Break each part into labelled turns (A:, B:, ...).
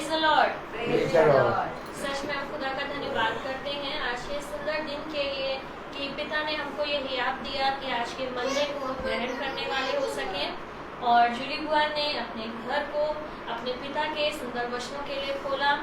A: Praise the lord.
B: Praise the lord.
A: सच में हम खुदा का धन्यवाद करते हैं आज के सुंदर दिन के लिए कि पिता ने हमको ये हियाब दिया कि आज के मंदिर को हम ग्रहण करने वाले हो सकें। और जूली बुआ ने अपने घर को अपने पिता के सुंदर वचनों के लिए खोला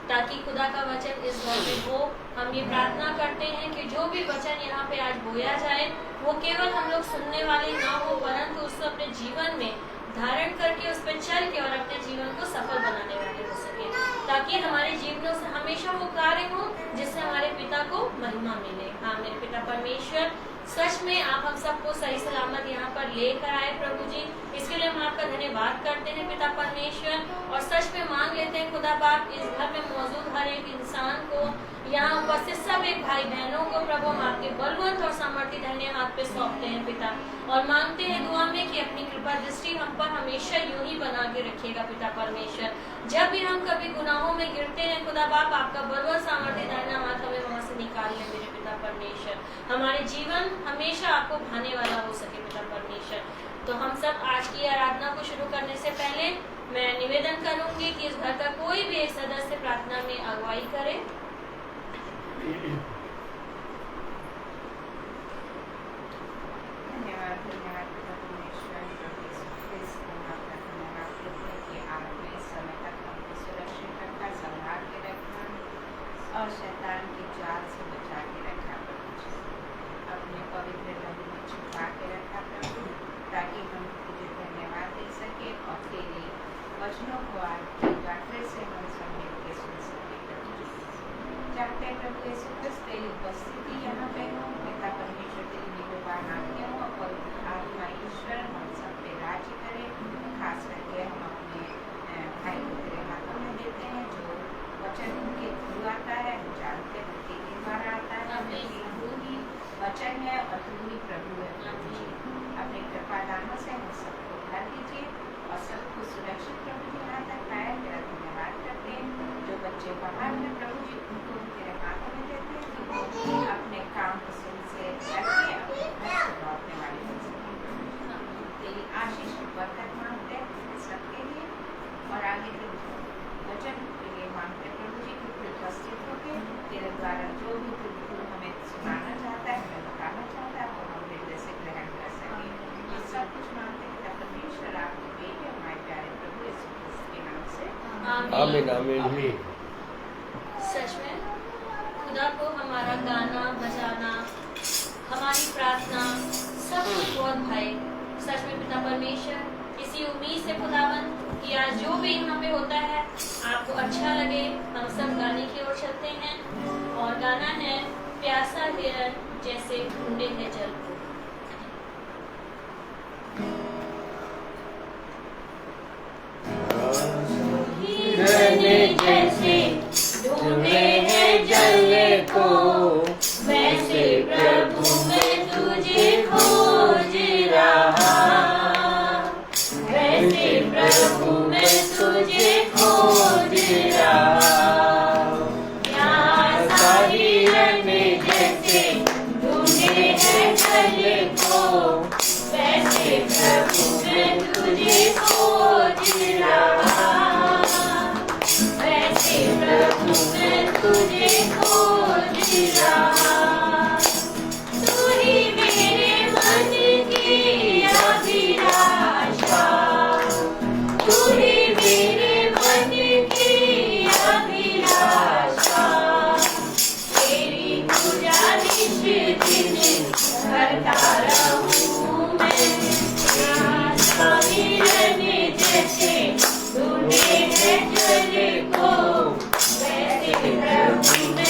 A: ताकि खुदा का वचन इस घर में हो। हम ये प्रार्थना करते हैं कि जो भी वचन यहाँ पे आज बोया जाए वो केवल हम लोग सुनने वाले ना हो, परंतु उसको अपने जीवन में धारण करके उस पर चल के और अपने जीवन को सफल बनाने वाले हो सके, ताकि हमारे जीवनों से हमेशा वो कार्य हो जिससे हमारे पिता को महिमा मिले। हाँ मेरे पिता परमेश्वर, सच में आप हम सबको सही सलामत यहाँ पर लेकर आए प्रभु जी, इसके लिए हम आपका धन्यवाद करते हैं पिता परमेश्वर। और सच में मांग लेते हैं खुदा बाप इस घर में मौजूद हर एक इंसान को, यहाँ उपस्थित सब एक भाई बहनों को प्रभु हम आपके बलवंत और सामर्थ्य धन्य हाथ पे सौंपते हैं पिता, और मांगते हैं दुआ में कि अपनी कृपा दृष्टि हम पर हमेशा यूं ही बना के रखिएगा पिता परमेश्वर। जब भी हम कभी गुनाहों में गिरते हैं खुदा बाप आपका बलवंत सामर्थ्य धन्य हाथ हमें वहाँ से निकाल ले मेरे पिता परमेश्वर, हमारे जीवन हमेशा आपको भाने वाला हो सके पिता परमेश्वर। तो हम सब आज की आराधना को शुरू करने से पहले मैं निवेदन करूंगी कि इस घर का कोई भी एक सदस्य प्रार्थना में अगुवाई करे।
B: और शैतान की जाल से बचा के रखा प्रभु, अपने पवित्र लहू में छुपा के रखा प्रभु, ताकि हम तुझे धन्यवाद दे सके और तेरे वचनों को आज फिर से हम सब मिलकर सुन सके प्रभु। चाहते हैं प्रभु यीशु क्रिस्त तेरी उपस्थिति यहाँ पे हो, पिता परमेश्वर तेरी निगरानी आज्ञा हो और पवित्र आत्मा ईश्वर हम सब पे राज्य करे। खास करके हम अपने भाई को तेरे हाथों में देते हैं, जो वचन उनके थ्रू आता है, हम जानते हैं तेरे द्वारा आता है, तू ही वचन है और तू ही प्रभु है प्रभु जी। अपने कृपा दानों से हम सबको भर दीजिए और सबको सुरक्षित प्रभु जी यहाँ तक लाया। तेरा धन्यवाद करते हैं। जो बच्चे बाहर हैं प्रभु जी उनको तेरे हाथों में देते हैं कि वो अपने काम को सही से करके अपने घर को लौटने वाले बन सकें। तेरी आशीष बरकत मांगते हैं सबके लिए और आगे के वचन के लिए मांगते हैं प्रभु जी कि उपस्थित होकर तेरे द्वारा जो भी तू हमें सुनाना चाहता है, हमें बताना चाहता है, वो हम हृदय से ग्रहण कर सकें। ये सब कुछ मांगते हैं परमेश्वर आपके बेटे हमारे प्यारे प्रभु यीशु मसीह के नाम से
C: आमीन आमीन आमीन।
A: सच में खुदा को हमारा गाना बजाना, हमारी प्रार्थना सब कुछ बहुत भाई। सच में पिता परमेश्वर इसी उम्मीद से खुदावन कि आज जो भी यहाँ पे होता है आपको अच्छा लगे, हम सब गाने की ओर चलते हैं और गाना है प्यासा हिरन जैसे ढूंढे है जल को।
C: जैसे ढूंढे हैं जल को, वैसे प्रभु मैं तुझे खोज रहा, वैसे प्रभु मैं तुझे खोज रहा। प्यासा हिरन जैसे ढूंढे हैं जल को, वैसे प्रभु मैं तुझे खोज रहा, वैसे प्रभु मैं तुझे खोज रहा। तू ही मेरे मन की अभिलाषा, तू ही मेरे मन की अभिलाषा, तेरी गुजारिश दिन करता रहूं मैं। प्यासा हिरन जैसे ढूंढे हैं जल को, वैसे प्रभु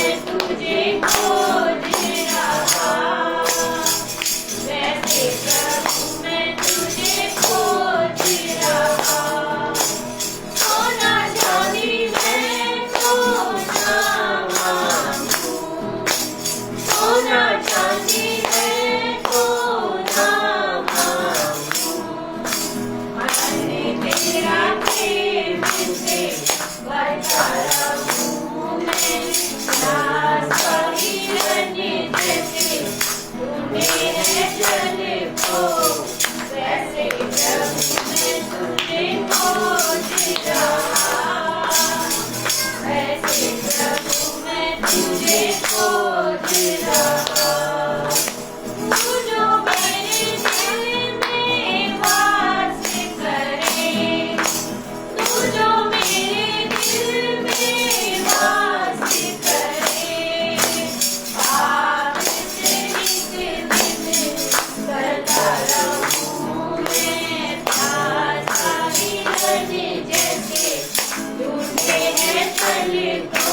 C: तो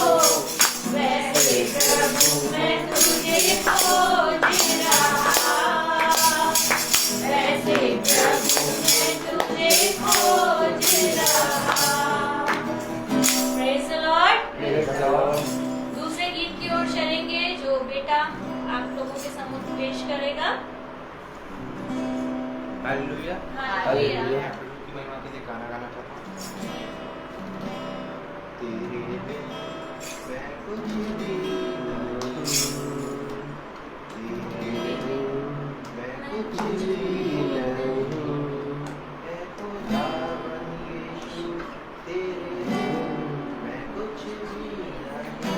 C: वैसे प्रभु मैं तुझे खोज रहा, वैसे प्रभु मैं तुझे खोज रहा।
A: Praise the Lord।
D: Praise the Lord।
A: दूसरे गीत की ओर चलेंगे जो बेटा आप लोगों के सम्मुख पेश करेगा।
D: हालेलुया।
A: हालेलुया।
D: मैं प्रभु की महिमा के लिए गाना गाना चाहता हूँ। तेरे बिन मैं कुछ भी नहीं, तेरे बिन मैं कुछ भी नहीं, मैं खुदावन यीशु तेरे बिन मैं कुछ भी नहीं।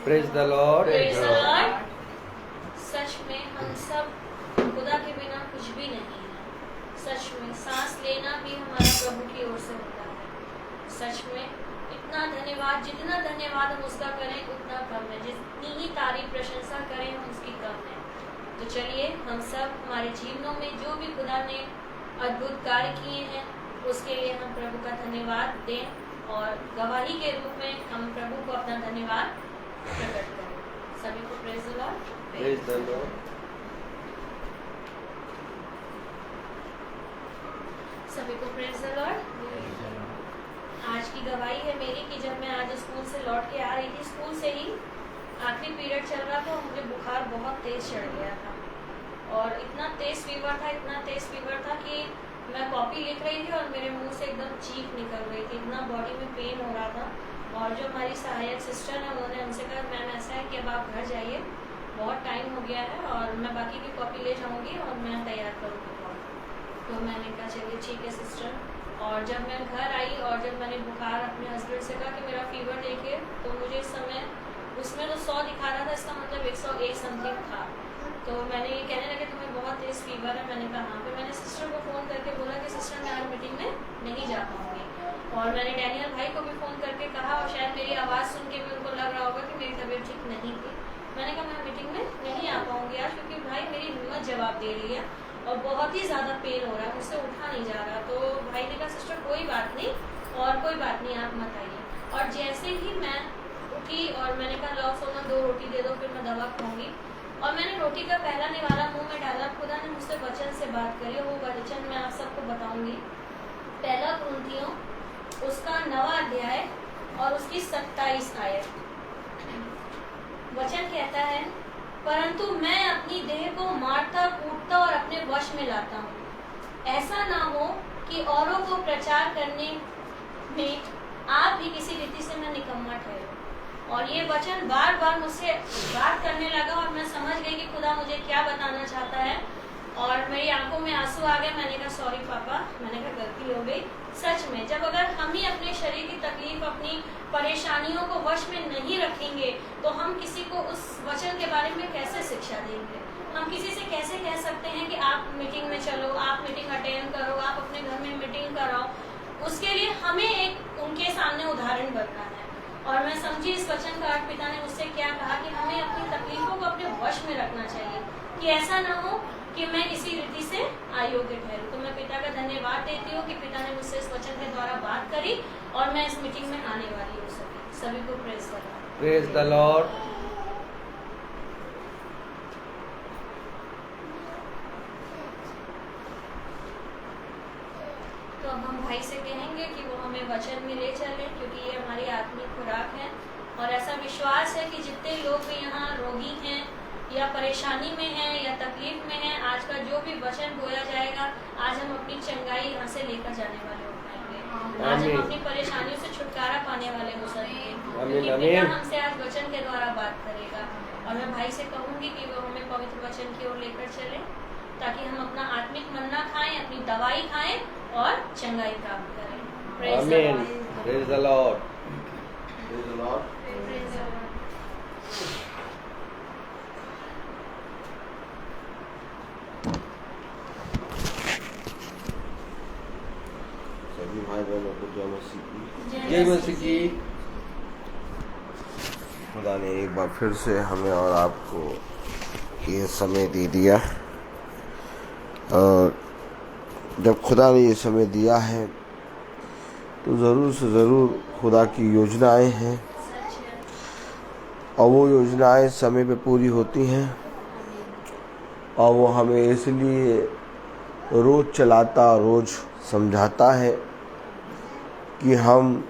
E: Praise the Lord।
A: Praise the Lord। सच में हम सब खुदा के बिना कुछ भी नहीं है। सच में सांस लेना भी हमारा प्रभु की ओर से होता है। सच में इतना धन्यवाद, जितना धन्यवाद हम उसका करें उतना कम है, जितनी ही तारीफ प्रशंसा करें हम उसकी कम है। तो चलिए हम सब हमारे जीवनों में जो भी खुदा ने अद्भुत कार्य किए हैं उसके लिए हम प्रभु का धन्यवाद दें और गवाही के रूप में हम प्रभु को अपना धन्यवाद प्रकट करें। सभी को praise the Lord.
E: Praise the Lord।
A: सभी को प्रेज द लॉर्ड। आज की गवाही है मेरी कि जब मैं आज स्कूल से लौट के आ रही थी, स्कूल से ही आखिरी पीरियड चल रहा था, मुझे बुखार बहुत तेज चढ़ गया था और इतना तेज फीवर था कि मैं कॉपी लिख रही थी और मेरे मुंह से एकदम चीख निकल रही थी, इतना बॉडी में पेन हो रहा था। और जो हमारी सहायक सिस्टर है उन्होंने हमसे कहा मैम ऐसा है कि अब आप घर जाइए, बहुत टाइम हो गया है और मैं बाकी की कॉपी ले जाऊंगी और मैं तैयार करूँगी कॉपी। तो मैंने कहा चलिए ठीक है सिस्टर। और जब मैं घर आई और जब मैंने बुखार अपने हस्बैंड से कहा कि मेरा फीवर देखिए, तो मुझे इस समय उसमें तो 100 दिखा रहा था, इसका मतलब 101 समथिंग था। तो मैंने ये कहने लगे तुम्हें बहुत तेज फीवर है। मैंने कहा हाँ। फिर मैंने सिस्टर को फ़ोन करके बोला कि सिस्टर मैं आज मीटिंग में नहीं जा पाऊँगी। और मैंने डैनियल भाई को भी फ़ोन करके कहा और शायद मेरी आवाज़ सुन के भी उनको लग रहा होगा कि मेरी तबीयत ठीक नहीं थी। मैंने कहा मैं मीटिंग में नहीं आ पाऊँगी आज, क्योंकि भाई मेरी हिम्मत जवाब दे रही है और बहुत ही ज़्यादा पेन हो रहा है, मुझसे उठा नहीं जा रहा। तो भाई ने कहा सिस्टर कोई बात नहीं और कोई बात नहीं, आप मत आइए। और जैसे ही मैं उठी और मैंने कहा लाओ सोना 2 रोटी दे दो फिर मैं दवा खाऊंगी, और मैंने रोटी का पहला निवाला मुंह में डाला, खुदा ने मुझसे वचन से बात करी। वो वचन मैं आप सबको बताऊंगी। पहला कुरिन्थियों उसका 9वां अध्याय और उसकी 27 आयत। वचन कहता है परंतु मैं अपनी देह को मारता कूटता और अपने वश में लाता हूँ, ऐसा ना हो कि औरों को प्रचार करने में आप भी किसी रीति से मैं निकम्मा ठहरूं। और ये वचन बार बार मुझसे बात करने लगा और मैं समझ गई कि खुदा मुझे क्या बताना चाहता है। और मेरी आंखों में आंसू आ गए। मैंने कहा सॉरी पापा, मैंने कहा गलती हो गई। सच में जब अगर हम ही अपने शरीर की तकलीफ, अपनी परेशानियों को वश में नहीं रखेंगे तो हम किसी को उस वचन के बारे में कैसे शिक्षा देंगे? हम किसी से कैसे कह सकते हैं कि आप मीटिंग में चलो, आप मीटिंग अटेंड करो, आप अपने घर में मीटिंग कराओ? उसके लिए हमें एक उनके सामने उदाहरण बनना है। और मैं समझी इस वचन का अर्थ पिता ने मुझसे क्या कहा कि हमें अपनी तकलीफों को अपने वश में रखना चाहिए, कि ऐसा ना हो कि मैं इसी रीति से अयोग्य ठहरू। तो मैं पिता का धन्यवाद देती हूँ कि पिता ने मुझसे इस वचन के द्वारा बात करी और मैं इस मीटिंग में आने वाली हूँ। सभी को प्रेज करो।
D: Praise the Lord.
A: तो अब हम भाई से कहेंगे कि वो हमें वचन में ले चले, क्योंकि ये हमारी आत्मिक खुराक है। और ऐसा विश्वास है कि जितने लोग भी यहाँ रोगी हैं या परेशानी में हैं या तकलीफ में हैं, आज का जो भी वचन बोला जाएगा, आज हम अपनी चंगाई यहाँ से लेकर जाने वाले हो पाएंगे। आज हम अपनी परेशानियों से छुटकारा पाने वाले हो सकेंगे, क्योंकि पिता हमसे आज वचन के द्वारा बात करेगा। और मैं भाई से कहूँगी कि वो हमें पवित्र वचन की ओर लेकर चले, ताकि हम अपना आत्मिक मन्ना खाएं, अपनी दवाई खाएं और चंगाई प्राप्त करें। Praise the lord.
D: Praise the lord. Praise the Lord. सभी भाई बहनों को जय मसीह की। जय मसीह की। खुदा ने एक बार फिर से हमें और आपको ये समय दे दिया, और जब खुदा ने ये समय दिया है तो ज़रूर से ज़रूर खुदा की योजनाएं हैं, और वो योजनाएं समय पे पूरी होती हैं, और वो हमें इसलिए रोज़ चलाता, रोज़ समझाता है कि हम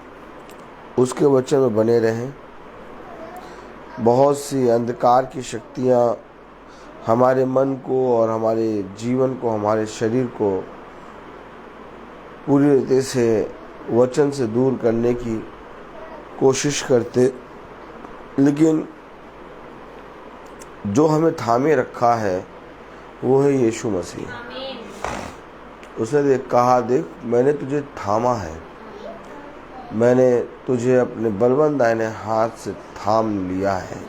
D: उसके वचन में बने रहें। बहुत सी अंधकार की शक्तियाँ हमारे मन को और हमारे जीवन को, हमारे शरीर को पूरी रीति से वचन से दूर करने की कोशिश करते, लेकिन जो हमें थामे रखा है वो है यीशु मसीह। उसने कहा, देख मैंने तुझे थामा है, मैंने तुझे अपने बलवंत दाहिने हाथ से थाम लिया है।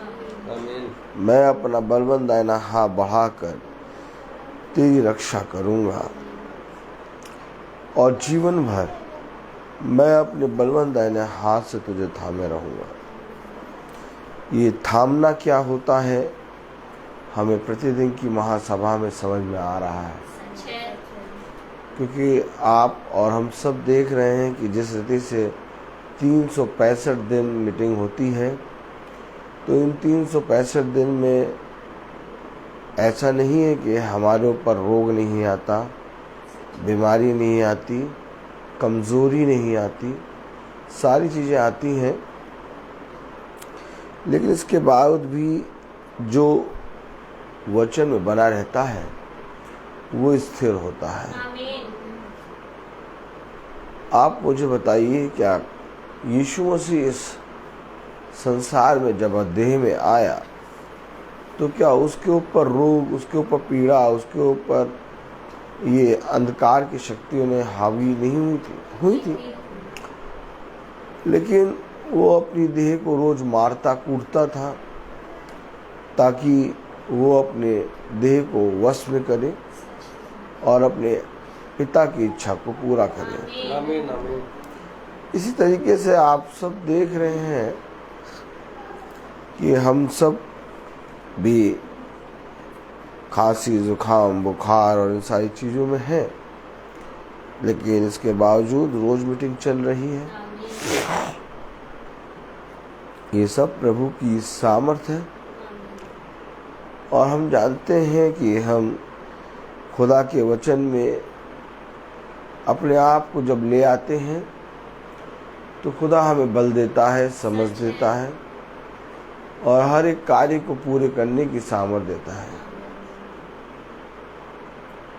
D: मैं अपना बलवंत दाहिना हाथ बढ़ाकर तेरी रक्षा करूँगा, और जीवन भर मैं अपने बलवंत दाहिने हाथ से तुझे थामे रहूँगा। ये थामना क्या होता है, हमें प्रतिदिन की महासभा में समझ में आ रहा है, क्योंकि आप और हम सब देख रहे हैं कि जिस रीति से 365 दिन मीटिंग होती है, तो इन 365 दिन में ऐसा नहीं है कि हमारे ऊपर रोग नहीं आता, बीमारी नहीं आती, कमज़ोरी नहीं आती, सारी चीज़ें आती हैं, लेकिन इसके बावजूद भी जो वचन में बना रहता है वो स्थिर होता है। आप मुझे बताइए, क्या यीशु मसीह इस संसार में जब देह में आया तो क्या उसके ऊपर रोग, उसके ऊपर पीड़ा, उसके ऊपर ये अंधकार की शक्तियों ने हावी नहीं हुई थी? लेकिन वो अपनी देह को रोज मारता कूटता था, ताकि वो अपने देह को वश में करे और अपने पिता की इच्छा को पूरा करे।
C: आमीन आमीन।
D: इसी तरीके से आप सब देख रहे हैं कि हम सब भी खांसी, जुकाम, बुखार और इन सारी चीज़ों में हैं, लेकिन इसके बावजूद रोज मीटिंग चल रही है। ये सब प्रभु की सामर्थ है, और हम जानते हैं कि हम खुदा के वचन में अपने आप को जब ले आते हैं तो खुदा हमें बल देता है, समझ देता है, और हर एक कार्य को पूरे करने की सामर्थ देता है।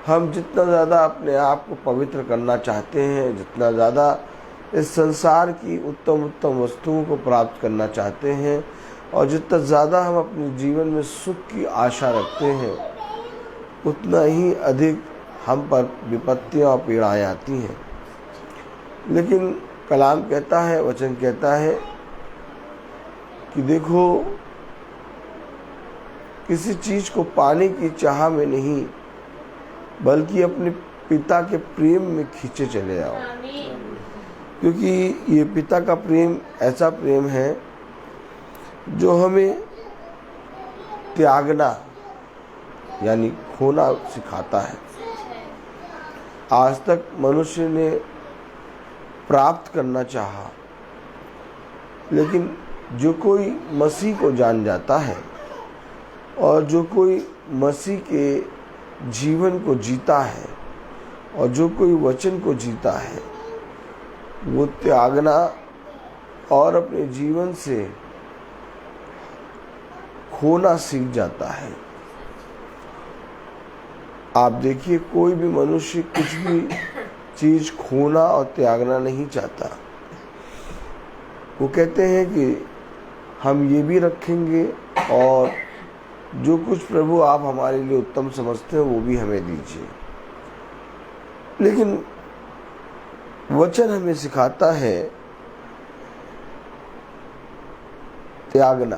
D: हम जितना ज़्यादा अपने आप को पवित्र करना चाहते हैं, जितना ज़्यादा इस संसार की उत्तम उत्तम वस्तुओं को प्राप्त करना चाहते हैं, और जितना ज़्यादा हम अपने जीवन में सुख की आशा रखते हैं, उतना ही अधिक हम पर विपत्तियां और पीड़ाएं आती हैं। लेकिन कलाम कहता है, वचन कहता है कि देखो, किसी चीज को पाने की चाह में नहीं, बल्कि अपने पिता के प्रेम में खींचे चले जाओ। क्योंकि ये पिता का प्रेम ऐसा प्रेम है जो हमें त्यागना यानी खोना सिखाता है। आज तक मनुष्य ने प्राप्त करना चाहा, लेकिन जो कोई मसीह को जान जाता है और जो कोई मसीह के जीवन को जीता है और जो कोई वचन को जीता है, वो त्यागना और अपने जीवन से खोना सीख जाता है। आप देखिए, कोई भी मनुष्य कुछ भी चीज खोना और त्यागना नहीं चाहता। वो कहते हैं कि हम ये भी रखेंगे और जो कुछ प्रभु आप हमारे लिए उत्तम समझते हैं वो भी हमें दीजिए। लेकिन वचन हमें सिखाता है त्यागना,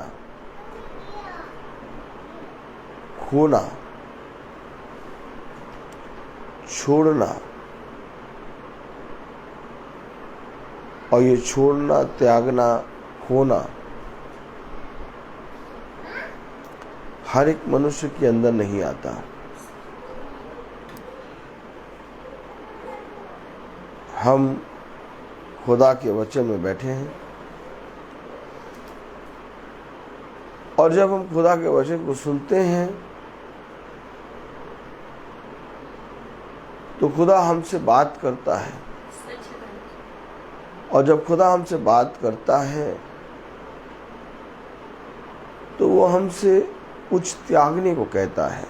D: खोना, छोड़ना। और ये छोड़ना, त्यागना, खोना हर एक मनुष्य के अंदर नहीं आता। हम खुदा के वचन में बैठे हैं और जब हम खुदा के वचन को सुनते हैं तो खुदा हमसे बात करता है। और जब खुदा हमसे बात करता है तो वो हमसे कुछ त्यागने को कहता है,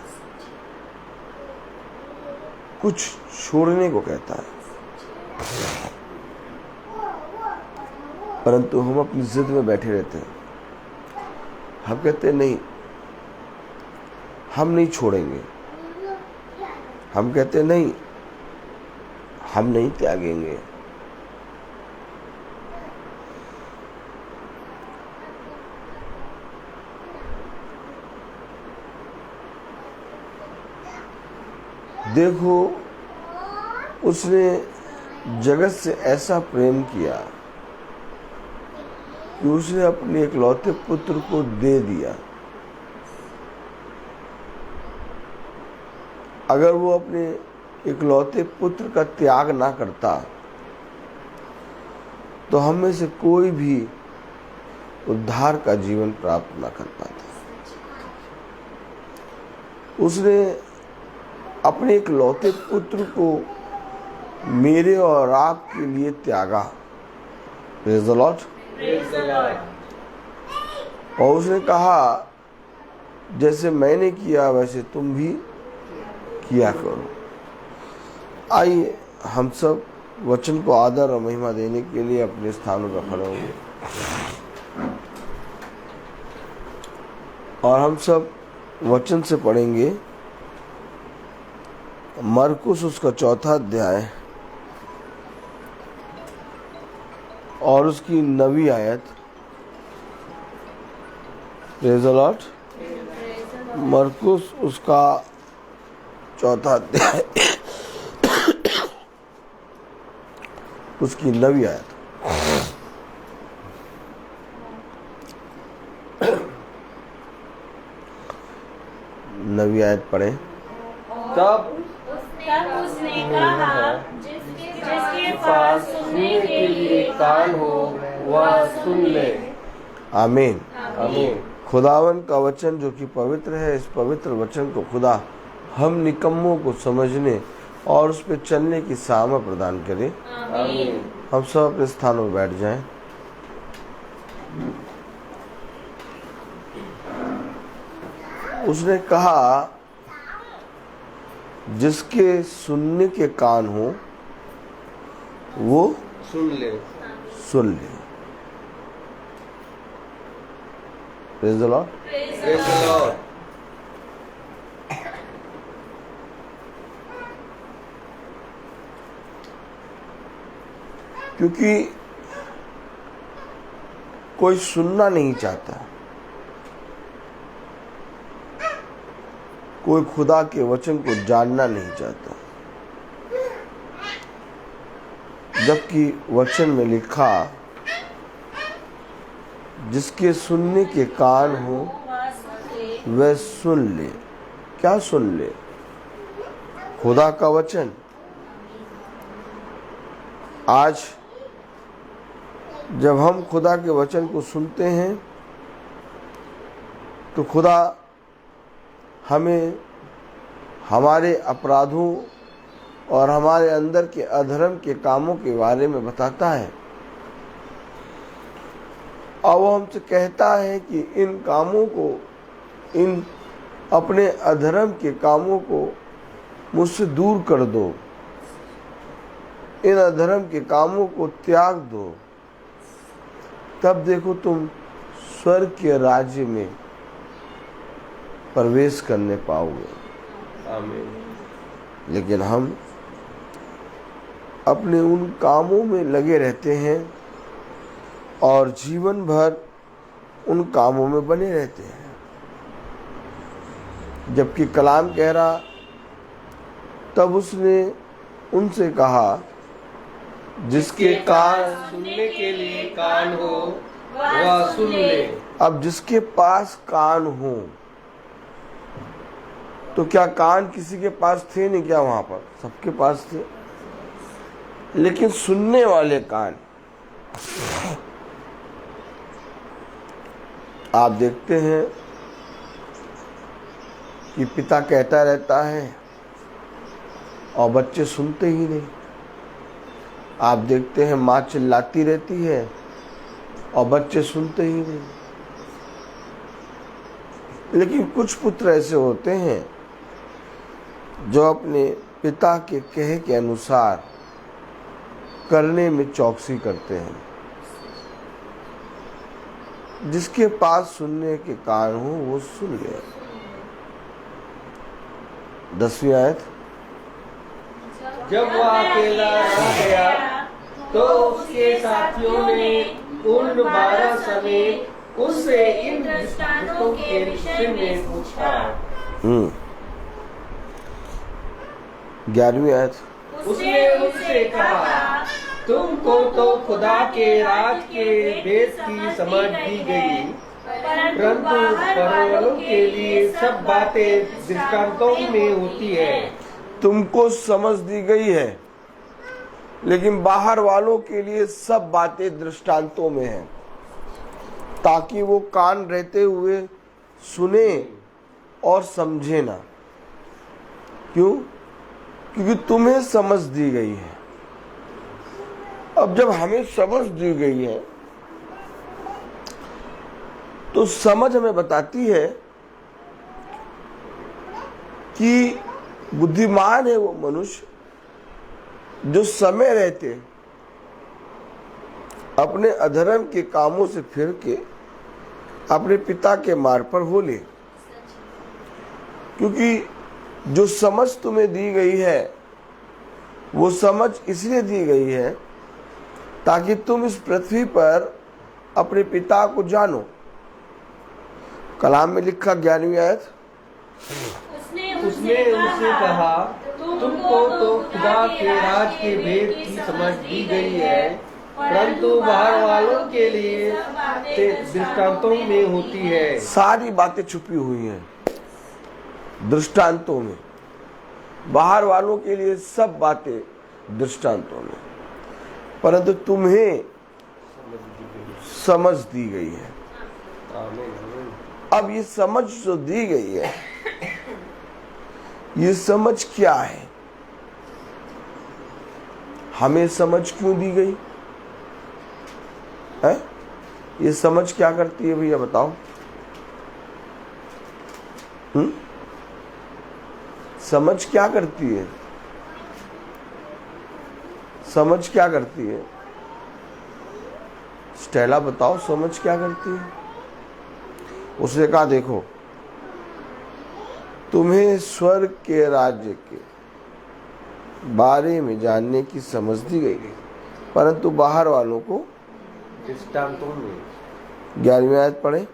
D: कुछ छोड़ने को कहता है। परंतु हम अपनी जिद में बैठे रहते हैं। हम कहते हैं नहीं, हम नहीं छोड़ेंगे। हम कहते हैं नहीं, हम नहीं त्यागेंगे। देखो, उसने जगत से ऐसा प्रेम किया कि उसने अपने इकलौते पुत्र को दे दिया। अगर वो अपने इकलौते पुत्र का त्याग ना करता तो हम में से कोई भी उद्धार का जीवन प्राप्त ना कर पाता। उसने अपने इकलौते पुत्र को मेरे और आपके लिए त्यागा। Praise the lord. और उसने कहा, जैसे मैंने किया वैसे तुम भी किया करो। आइए हम सब वचन को आदर और महिमा देने के लिए अपने स्थानों पर खड़े होंगे और हम सब वचन से पढ़ेंगे मरकुस उसका 4 अध्याय और उसकी 9वीं आयत। Praise the Lord. मरकुस उसका 4 अध्याय उसकी 9वीं आयत। नवी आयत पढ़ें।
C: तब
A: उसने कहा, जिसके पास सुनने के लिए
C: कान हो वह सुन ले।
D: आमीन।
C: आमीन।
D: खुदावन का वचन जो कि पवित्र है, इस पवित्र वचन को खुदा हम निकम्मों को समझने और उस पर चलने की सामर्थ प्रदान करे।
C: आमीन।
D: हम सब अपने स्थानों में बैठ जाएं। उसने कहा, जिसके सुनने के कान हो वो
C: सुन ले।
D: सुन ले। Praise the Lord.
C: Praise the Lord.
D: क्योंकि कोई सुनना नहीं चाहता, कोई खुदा के वचन को जानना नहीं चाहता, जबकि वचन में लिखा जिसके सुनने के कान हो वह सुन ले। क्या सुन ले? खुदा का वचन। आज जब हम खुदा के वचन को सुनते हैं तो खुदा हमें हमारे अपराधों और हमारे अंदर के अधर्म के कामों के बारे में बताता है, और वो हमसे कहता है कि इन कामों को, इन अपने अधर्म के कामों को मुझसे दूर कर दो, इन अधर्म के कामों को त्याग दो, तब देखो तुम स्वर्ग के राज्य में प्रवेश करने पाओगे।
C: आमीन।
D: लेकिन हम अपने उन कामों में लगे रहते हैं और जीवन भर उन कामों में बने रहते हैं, जबकि कलाम कह रहा, तब उसने उनसे कहा जिसके कान
C: सुनने के लिए कान हो वह सुन ले।
D: अब जिसके पास कान हो, तो क्या कान किसी के पास थे नहीं क्या? वहां पर सबके पास थे, लेकिन सुनने वाले कान। आप देखते हैं कि पिता कहता रहता है और बच्चे सुनते ही नहीं। आप देखते हैं माँ चिल्लाती रहती है और बच्चे सुनते ही नहीं। लेकिन कुछ पुत्र ऐसे होते हैं जो अपने पिता के कहे के अनुसार करने में चौकसी करते हैं। जिसके पास सुनने के कान हो वो सुन ले। 10वीं आयत।
C: जब वह अकेला रह गया तो उसके साथियों ने उन 12 समेत उससे इन दृष्टांतों के विषय में पूछा।
D: 11वीं आयत।
C: उसने उनसे कहा, तुमको तो खुदा के राज के भेद की समझ दी गई, परंतु बाहरवालों के लिए सब बातें दृष्टांतों में होती है।
D: तुमको समझ दी गई है, लेकिन बाहर वालों के लिए सब बातें दृष्टांतों में हैं, ताकि वो कान रहते हुए सुने और समझे ना। क्यों? क्योंकि तुम्हें समझ दी गई है। अब जब हमें समझ दी गई है तो समझ हमें बताती है कि बुद्धिमान है वो मनुष्य जो समय रहते अपने अधर्म के कामों से फिर के अपने पिता के मार्ग पर हो ले। क्योंकि जो समझ तुम्हें दी गई है वो समझ इसलिए दी गई है ताकि तुम इस पृथ्वी पर अपने पिता को जानो। कलाम में लिखा 11वीं आयत।
C: उसने उनसे कहा, तुमको तो खुदा के राज के भेद की समझ दी गई है, परंतु बाहर वालों के लिए दृष्टांतों में होती है।
D: सारी बातें छुपी हुई हैं दृष्टांतों में। बाहर वालों के लिए सब बातें दृष्टांतों में, परंतु तुम्हें समझ दी गई है। अब ये समझ जो दी गई है, ये समझ क्या है? हमें समझ क्यों दी गई है? ये समझ क्या करती है भैया बताओ? समझ क्या करती है? समझ क्या करती है? स्टेला बताओ, समझ क्या करती है? उसने कहा, देखो, तुम्हें स्वर्ग के राज्य के बारे में जानने की समझ दी गई। परंतु बाहर वालों को
C: दृष्टांतों में।
D: 11वीं आयत पढ़े।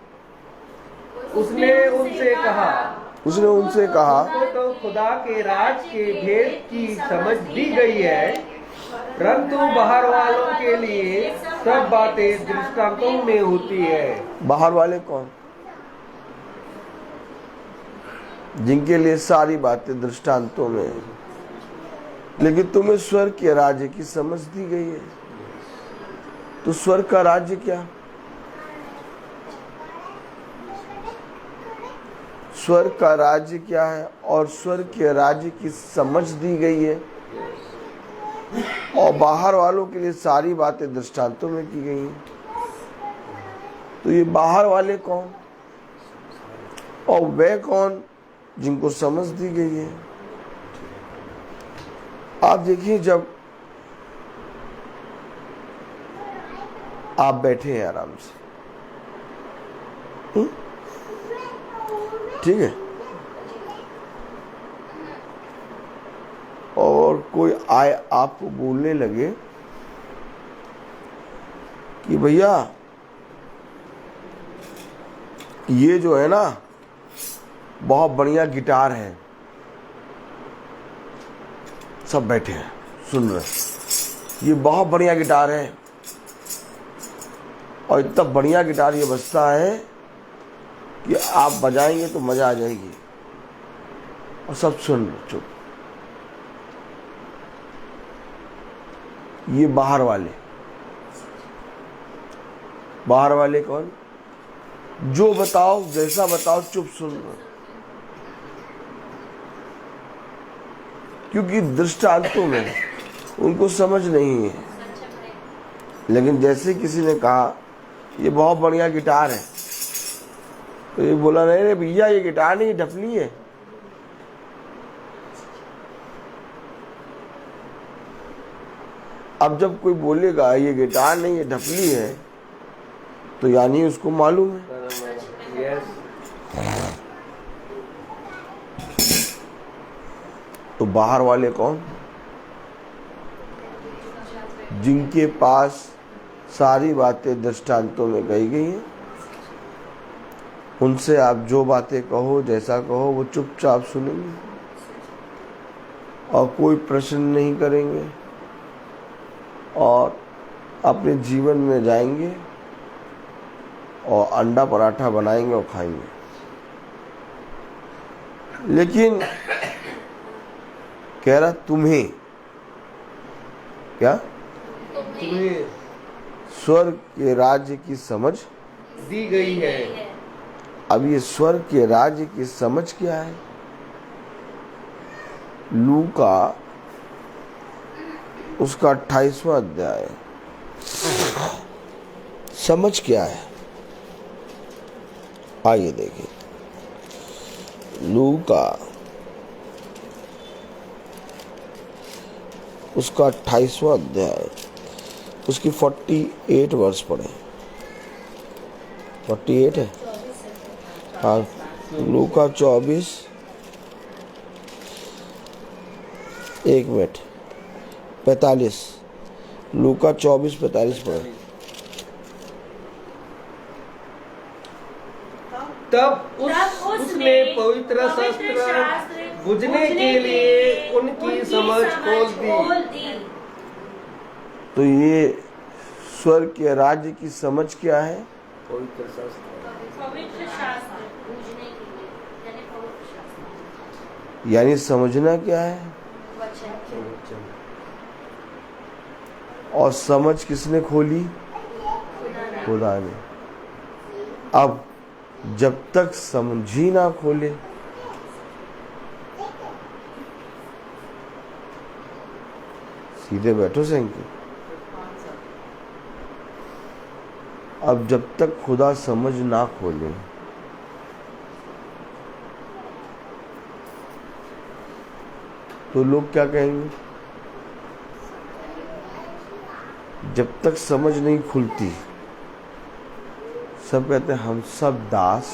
C: उसने उनसे कहा,
D: तुमको
C: तो खुदा के राज के भेद की समझ दी गई है, परंतु बाहर वालों के लिए सब बातें दृष्टांतों में होती है।
D: बाहर वाले कौन? जिनके लिए सारी बातें दृष्टांतों में है, लेकिन तुम्हें स्वर्ग के राज्य की समझ दी गई है। तो स्वर्ग का राज्य क्या? स्वर्ग का राज्य क्या है और स्वर्ग के राज्य की समझ दी गई है, और बाहर वालों के लिए सारी बातें दृष्टांतों में की गई हैं। तो ये बाहर वाले कौन और वे कौन जिनको समझ दी गई है? आप देखिए, जब आप बैठे हैं आराम से, ठीक है, और कोई आए आपको बोलने लगे कि भैया ये जो है ना बहुत बढ़िया गिटार है, सब बैठे हैं सुन रहे, ये बहुत बढ़िया गिटार है और इतना बढ़िया गिटार ये बजता है कि आप बजाएंगे तो मजा आ जाएगी, और सब सुन रहे चुप। ये बाहर वाले कौन? जो बताओ, जैसा बताओ, चुप सुन रहे, क्योंकि दृष्टांतों में उनको समझ नहीं है। लेकिन जैसे किसी ने कहा ये बहुत बढ़िया गिटार है, तो ये बोला नहीं रे भैया, ये गिटार नहीं, ढपली है। अब जब कोई बोलेगा ये गिटार नहीं, ये ढपली है, तो यानी उसको मालूम है। तो बाहर वाले कौन? जिनके पास सारी बातें दृष्टांतों में कही गई हैं। उनसे आप जो बातें कहो, जैसा कहो, वो चुपचाप सुनेंगे और कोई प्रश्न नहीं करेंगे और अपने जीवन में जाएंगे और अंडा पराठा बनाएंगे और खाएंगे। लेकिन कह रहा तुम्हें क्या?
C: तुम्हें
D: स्वर्ग के राज्य की समझ
C: दी गई है।
D: अब ये स्वर्ग के राज्य की समझ क्या है? लूका उसका 28वां अध्याय, समझ क्या है? आइए देखिए, लूका उसका 28वां अध्याय, उसकी 48 वर्ष पढ़े। 48 है, हाँ। लूका 24, एक मिनट, 45, लूका 24:45 पढ़े।
C: तब उसने पवित्र शास्त्र बुझने के लिए उनकी समझ खोल दी।
D: तो ये स्वर्ग के राज्य की समझ क्या है?
C: पवित्र शास्त्र
A: बूझने के लिए, यानी पवित्र शास्त्र,
D: यानी समझना क्या है?
A: वचन।
D: और समझ किसने खोली? खुदा ने। अब जब तक समझी ना खोले, सीधे बैठो सैंकी। अब जब तक खुदा समझ ना खोले, तो लोग क्या कहेंगे? जब तक समझ नहीं खुलती, सब कहते हैं हम सब दास,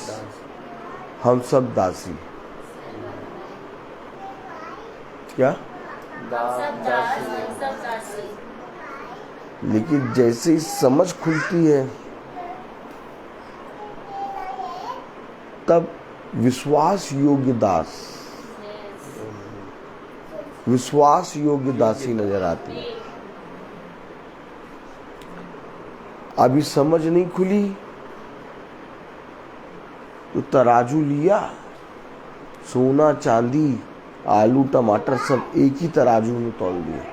D: हम सब दासी। क्या?
A: सब दासी।
D: लेकिन जैसे ही समझ खुलती है तब विश्वास योग्य दास, विश्वास योग्य दासी नजर आती है। अभी समझ नहीं खुली तो तराजू लिया, सोना चांदी आलू टमाटर सब एक ही तराजू में तौल दिया,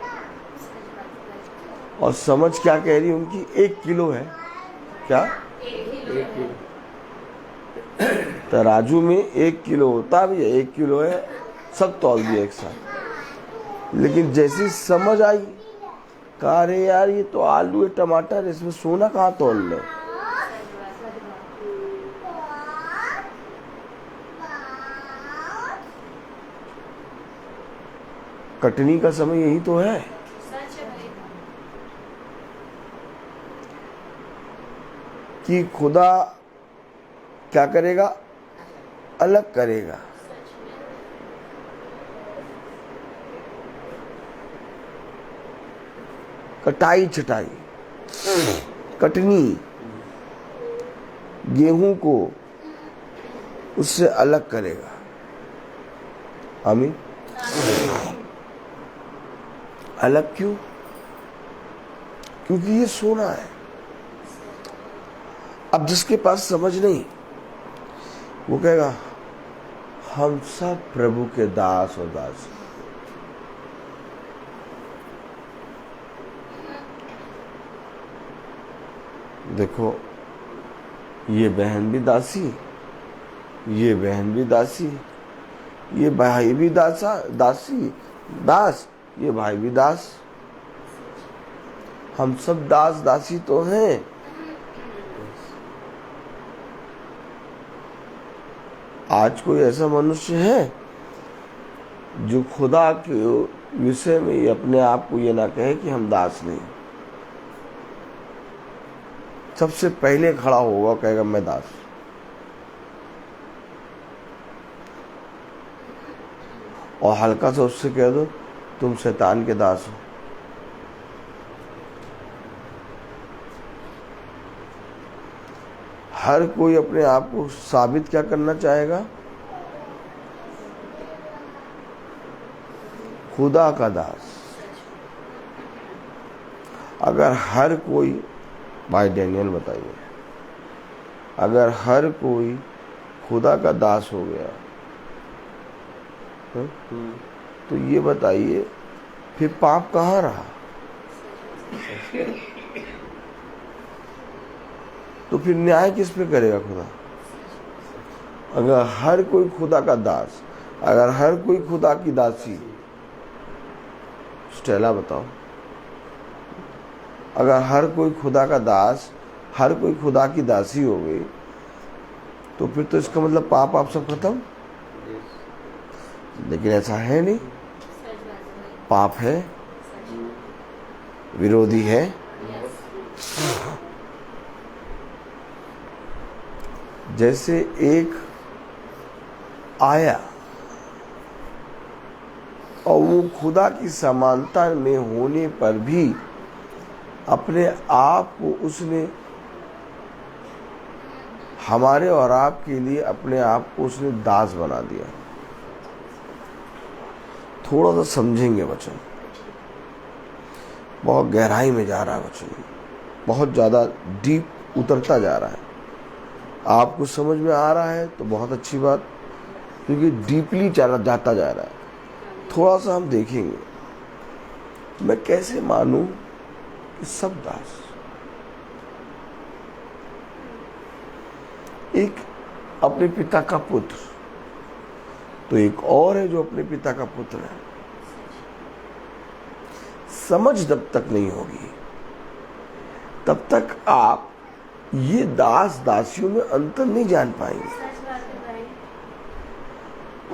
D: और समझ क्या कह रही है उनकी, 1 किलो है। क्या
C: 1 किलो।
D: तराजू में 1 किलो होता भी है, 1 किलो है, सब तौल दिया एक साथ। लेकिन जैसी समझ आई, कहा अरे यार ये तो आलू है टमाटर, इसमें सोना कहाँ तौल ले। कटनी का समय यही तो है। कि खुदा क्या करेगा, अलग करेगा। कटाई छटाई, कटनी, गेहूं को उससे अलग करेगा। आमीन। अलग क्यों? क्योंकि ये सोना है। अब जिसके पास समझ नहीं, वो कहेगा हम सब प्रभु के दास और दासी। देखो, ये बहन भी दासी, ये बहन भी दासी, ये भाई भी दासी दास, ये भाई भी दास। हम सब दास दासी तो हैं। आज कोई ऐसा मनुष्य है जो खुदा के विषय में अपने आप को ये ना कहे कि हम दास नहीं। सबसे पहले खड़ा होगा, कहेगा मैं दास। और हल्का सा उससे कह दो तुम शैतान के दास हो। हर कोई अपने आप को साबित क्या करना चाहेगा, खुदा का दास। अगर हर कोई, भाई डैनियल बताइए, अगर हर कोई खुदा का दास हो गया तो ये बताइए फिर पाप कहाँ रहा? तो फिर न्याय किस पे करेगा खुदा? अगर हर कोई खुदा का दास, अगर हर कोई खुदा की दासी, स्टेला बताओ, अगर हर कोई खुदा का दास, हर कोई खुदा की दासी हो गई, तो फिर तो इसका मतलब पाप आप सब खत्म। लेकिन ऐसा है नहीं। पाप है, विरोधी है। जैसे एक आया और वो खुदा की समानता में होने पर भी अपने आप को उसने हमारे और आपके लिए अपने आप को उसने दास बना दिया। थोड़ा सा समझेंगे वचन, बहुत गहराई में जा रहा है वचन, बहुत ज़्यादा डीप उतरता जा रहा है। आपको समझ में आ रहा है तो बहुत अच्छी बात, क्योंकि डीपली जाता जा रहा है। थोड़ा सा हम देखेंगे, मैं कैसे मानूं कि सब दास। एक अपने पिता का पुत्र, तो एक और है जो अपने पिता का पुत्र है। समझ जब तक नहीं होगी तब तक आप ये दास दासियों में अंतर नहीं जान पाएंगे।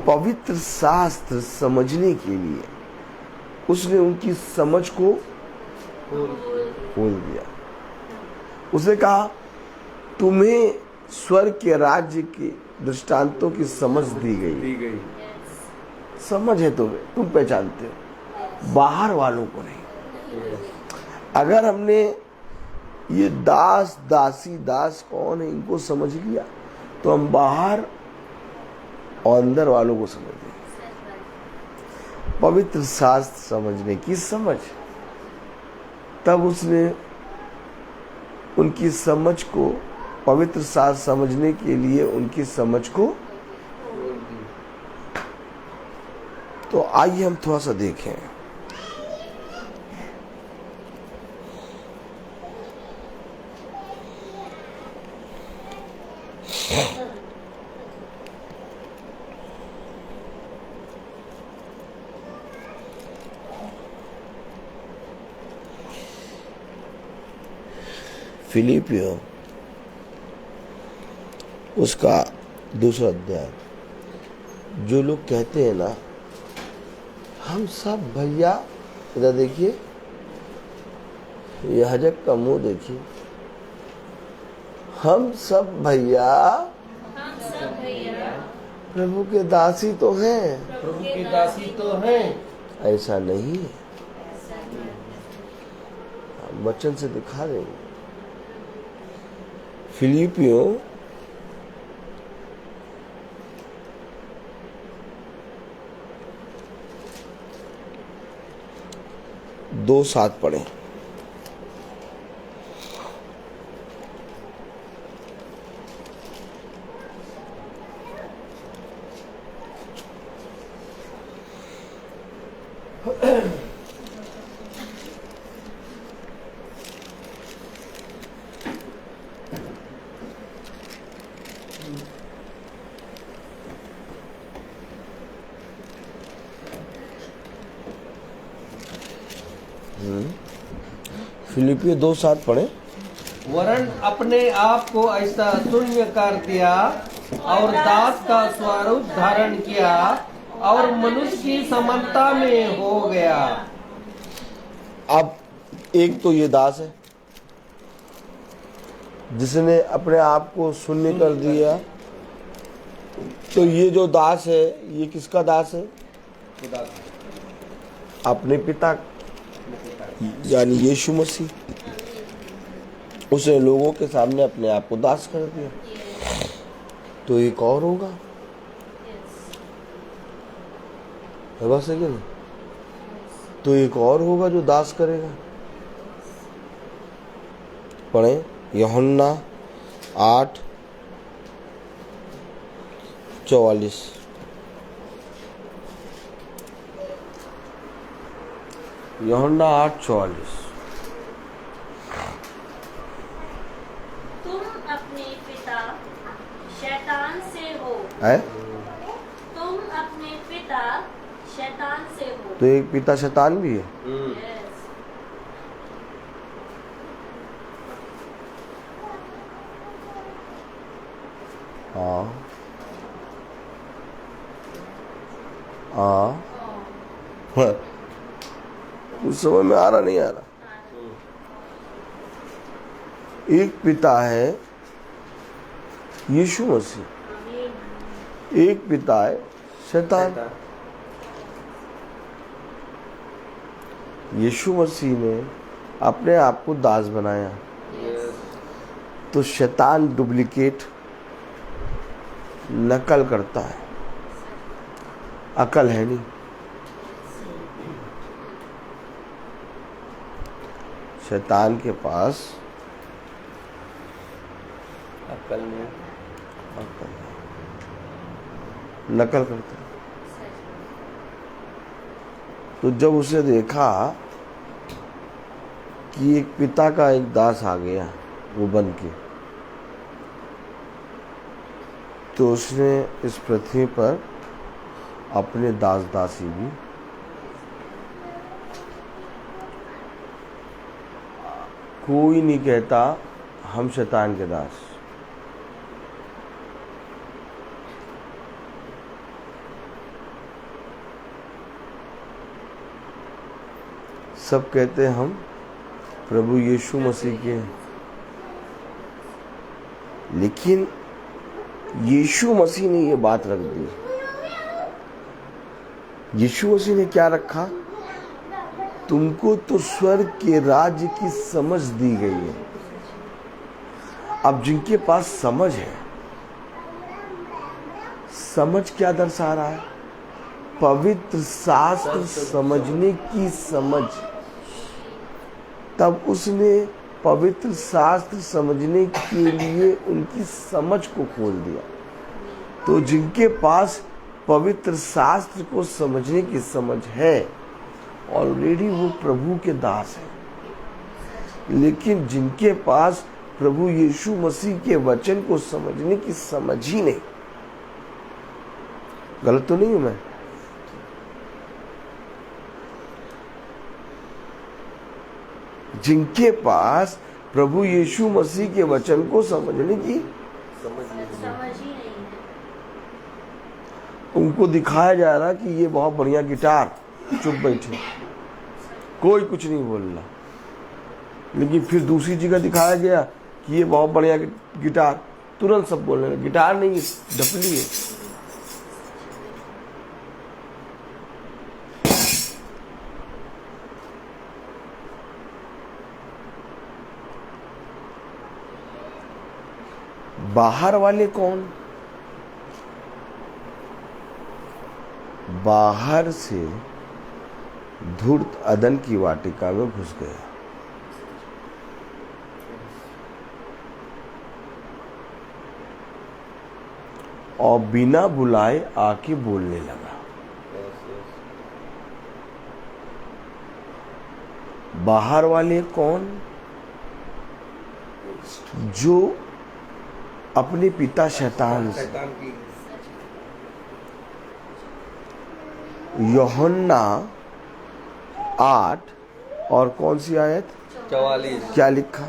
D: पवित्र शास्त्र समझने के लिए उसने उनकी समझ को खोल दिया। उसने कहा तुम्हें स्वर्ग के राज्य के दृष्टांतों की समझ दी गई। समझ है तुम्हें, तुम पहचानते हो, बाहर वालों को नहीं। अगर हमने ये दास दासी दास कौन है इनको समझ लिया तो हम बाहर और अंदर वालों को समझ लेंगे। पवित्र शास्त्र समझने की समझ, तब उसने उनकी समझ को, पवित्र शास्त्र समझने के लिए उनकी समझ को, तो आइए हम थोड़ा सा देखें। फिलिपियों उसका 2 अध्याय। जो लोग कहते हैं ना हम सब भैया, इधर देखिए, ये हजक का मुंह देखिए, हम सब भैया प्रभु के दासी तो हैं,
C: प्रभु की दासी तो हैं।
D: ऐसा नहीं है। हम वचन से दिखा देंगे। फिलिपियों दो 7 पढ़े। फिलिपियों 2:7 पढ़े।
C: वरन अपने आप को ऐसा शून्य कर दिया और दास का स्वरूप धारण किया और मनुष्य की समानता में हो गया।
D: अब एक तो ये दास है जिसने अपने आप को शून्य कर दिया। तो ये जो दास है ये किसका दास है? अपने पिता यानी यीशु मसीह। उसने लोगों के सामने अपने आप को दास कर दिया। तो एक और होगा, है बस है कि नहीं? तो एक और होगा जो दास करेगा। पढ़े यूहन्ना 8:44। यूहन्ना 8:44।
A: तुम अपने पिता शैतान से हो।
D: है?
A: तुम अपने पिता शैतान से हो।
D: तो एक पिता शैतान भी है।
A: Yes.
D: हाँ हाँ, कुछ समझ में आ रहा नहीं आ रहा। एक पिता है यीशु मसीह, एक पिता है शैतान। यीशु मसीह ने अपने आप को दास बनाया, तो शैतान डुप्लीकेट नकल करता है, अकल है नहीं। शैतान के पास
C: अक्ल नहीं,
D: अकल है, नकल करता है। तो जब उसे देखा कि एक पिता का एक दास आ गया वो बन के, तो उसने इस पृथ्वी पर अपने दास दासी भी कोई नहीं कहता हम शैतान के दास। सब कहते हैं हम प्रभु यीशु मसीह के हैं। लेकिन यीशु मसीह ने ये बात रख दी। यीशु मसीह ने क्या रखा? तुमको तो स्वर्ग के राज्य की समझ दी गई है। अब जिनके पास समझ है, समझ क्या दर्शा रहा है? पवित्र शास्त्र समझने की समझ। तब उसने पवित्र शास्त्र समझने के लिए उनकी समझ को खोल दिया। तो जिनके पास पवित्र शास्त्र को समझने की समझ है, ऑलरेडी वो प्रभु के दास है। लेकिन जिनके पास प्रभु यीशु मसीह के वचन को समझने की समझ ही नहीं, गलत तो नहीं हूं मैं? जिनके पास प्रभु यीशु मसीह के वचन को समझने की
A: समझ ही नहीं है।
D: उनको दिखाया जा रहा कि ये बहुत बढ़िया गिटार, चुप बैठे, कोई कुछ नहीं बोल रहा। लेकिन फिर दूसरी जगह दिखाया गया कि ये बहुत बढ़िया गिटार, तुरंत सब बोलने लगे गिटार नहीं, ढपली है। बाहर वाले कौन? बाहर से धूर्त अदन की वाटिका में घुस गया। और बिना बुलाए आके बोलने लगा। बाहर वाले कौन? जो अपने पिता शैतान से, यूहन्ना 8 और कौन सी आयत
C: 44
D: क्या लिखा?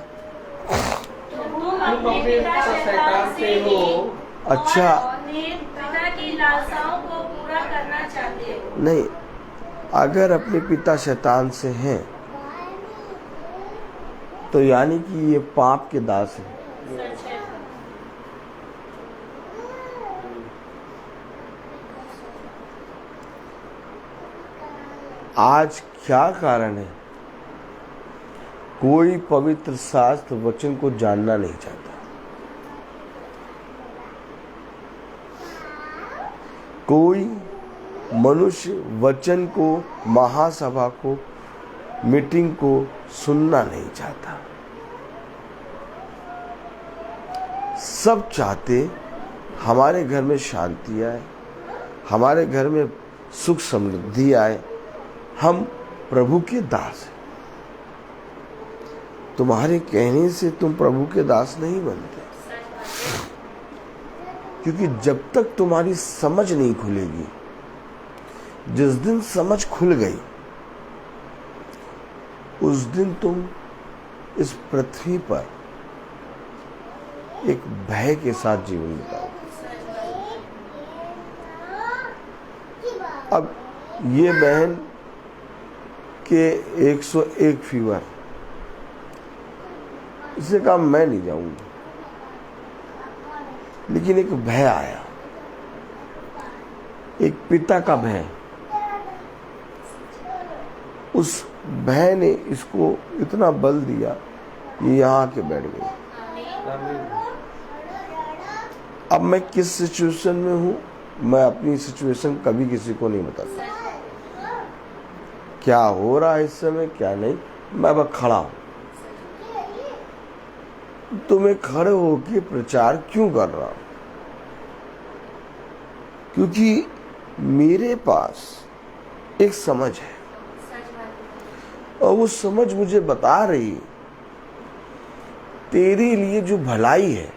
A: तुम अपने पिता शैतान से हो,
D: अच्छा,
A: और पिता की लालसाओं को पूरा करना चाहते हो।
D: नहीं, अगर अपने पिता शैतान से हैं तो यानी कि ये पाप के दास हैं।
A: सच है।
D: आज क्या कारण है? कोई पवित्र शास्त्र वचन को जानना नहीं चाहता। कोई मनुष्य वचन को, महासभा को, मीटिंग को सुनना नहीं चाहता। सब चाहते हमारे घर में शांति आए, हमारे घर में सुख समृद्धि आए, हम प्रभु के दास हैं। तुम्हारे कहने से तुम प्रभु के दास नहीं बनते, क्योंकि जब तक तुम्हारी समझ नहीं खुलेगी, जिस दिन समझ खुल गई उस दिन तुम इस पृथ्वी पर एक भय के साथ जीवन बिताओगे। अब ये बहन के 101 फीवर, इससे कहा मैं नहीं जाऊंगी, लेकिन एक भय आया, एक पिता का भय। उस भय ने इसको इतना बल दिया कि यहाँ आके बैठ गई। अब मैं किस सिचुएशन में हूँ, मैं अपनी सिचुएशन कभी किसी को नहीं बताता। क्या हो रहा है इस समय क्या नहीं, मैं बस खड़ा हूँ। तो मैं खड़े होके प्रचार क्यों कर रहा हूँ? क्योंकि मेरे पास एक समझ है, और वो समझ मुझे बता रही तेरे लिए जो भलाई है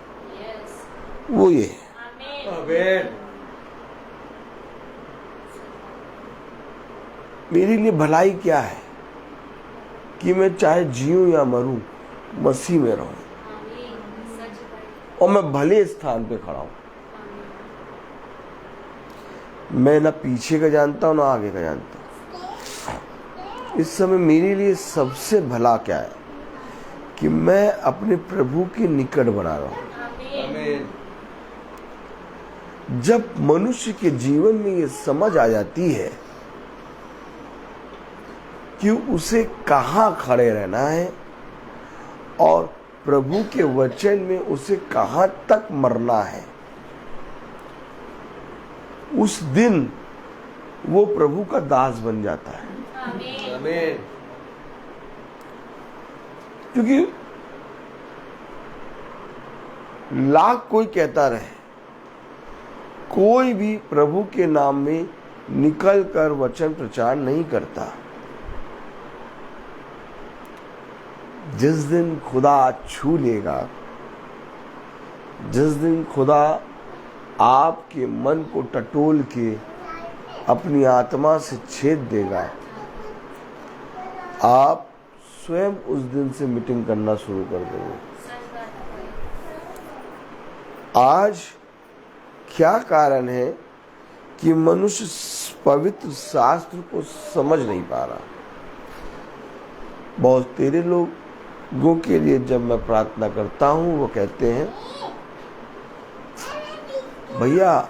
D: वो ये है।
C: आमीन।
D: मेरे लिए भलाई क्या है कि मैं चाहे जीऊं या मरूं, मसीह में रहूं, और मैं भले स्थान पे खड़ा हूं। मैं ना पीछे का जानता हूं ना आगे का जानता हूं। इस समय मेरे लिए सबसे भला क्या है कि मैं अपने प्रभु के निकट बना रहा हूं।
C: आमीन।
D: जब मनुष्य के जीवन में ये समझ आ जाती है कि उसे कहाँ खड़े रहना है और प्रभु के वचन में उसे कहाँ तक मरना है। उस दिन वो प्रभु का दास बन जाता है।
C: आमीन।
D: क्योंकि लाख कोई कहता रहे, कोई भी प्रभु के नाम में निकल कर वचन प्रचार नहीं करता। जिस दिन खुदा छू लेगा, जिस दिन खुदा आपके मन को टटोल के अपनी आत्मा से छेद देगा, आप स्वयं उस दिन से मीटिंग करना शुरू कर देंगे। आज क्या कारण है कि मनुष्य पवित्र शास्त्र को समझ नहीं पा रहा। बहुत तेरे लोगों के लिए जब मैं प्रार्थना करता हूँ, वो कहते हैं भैया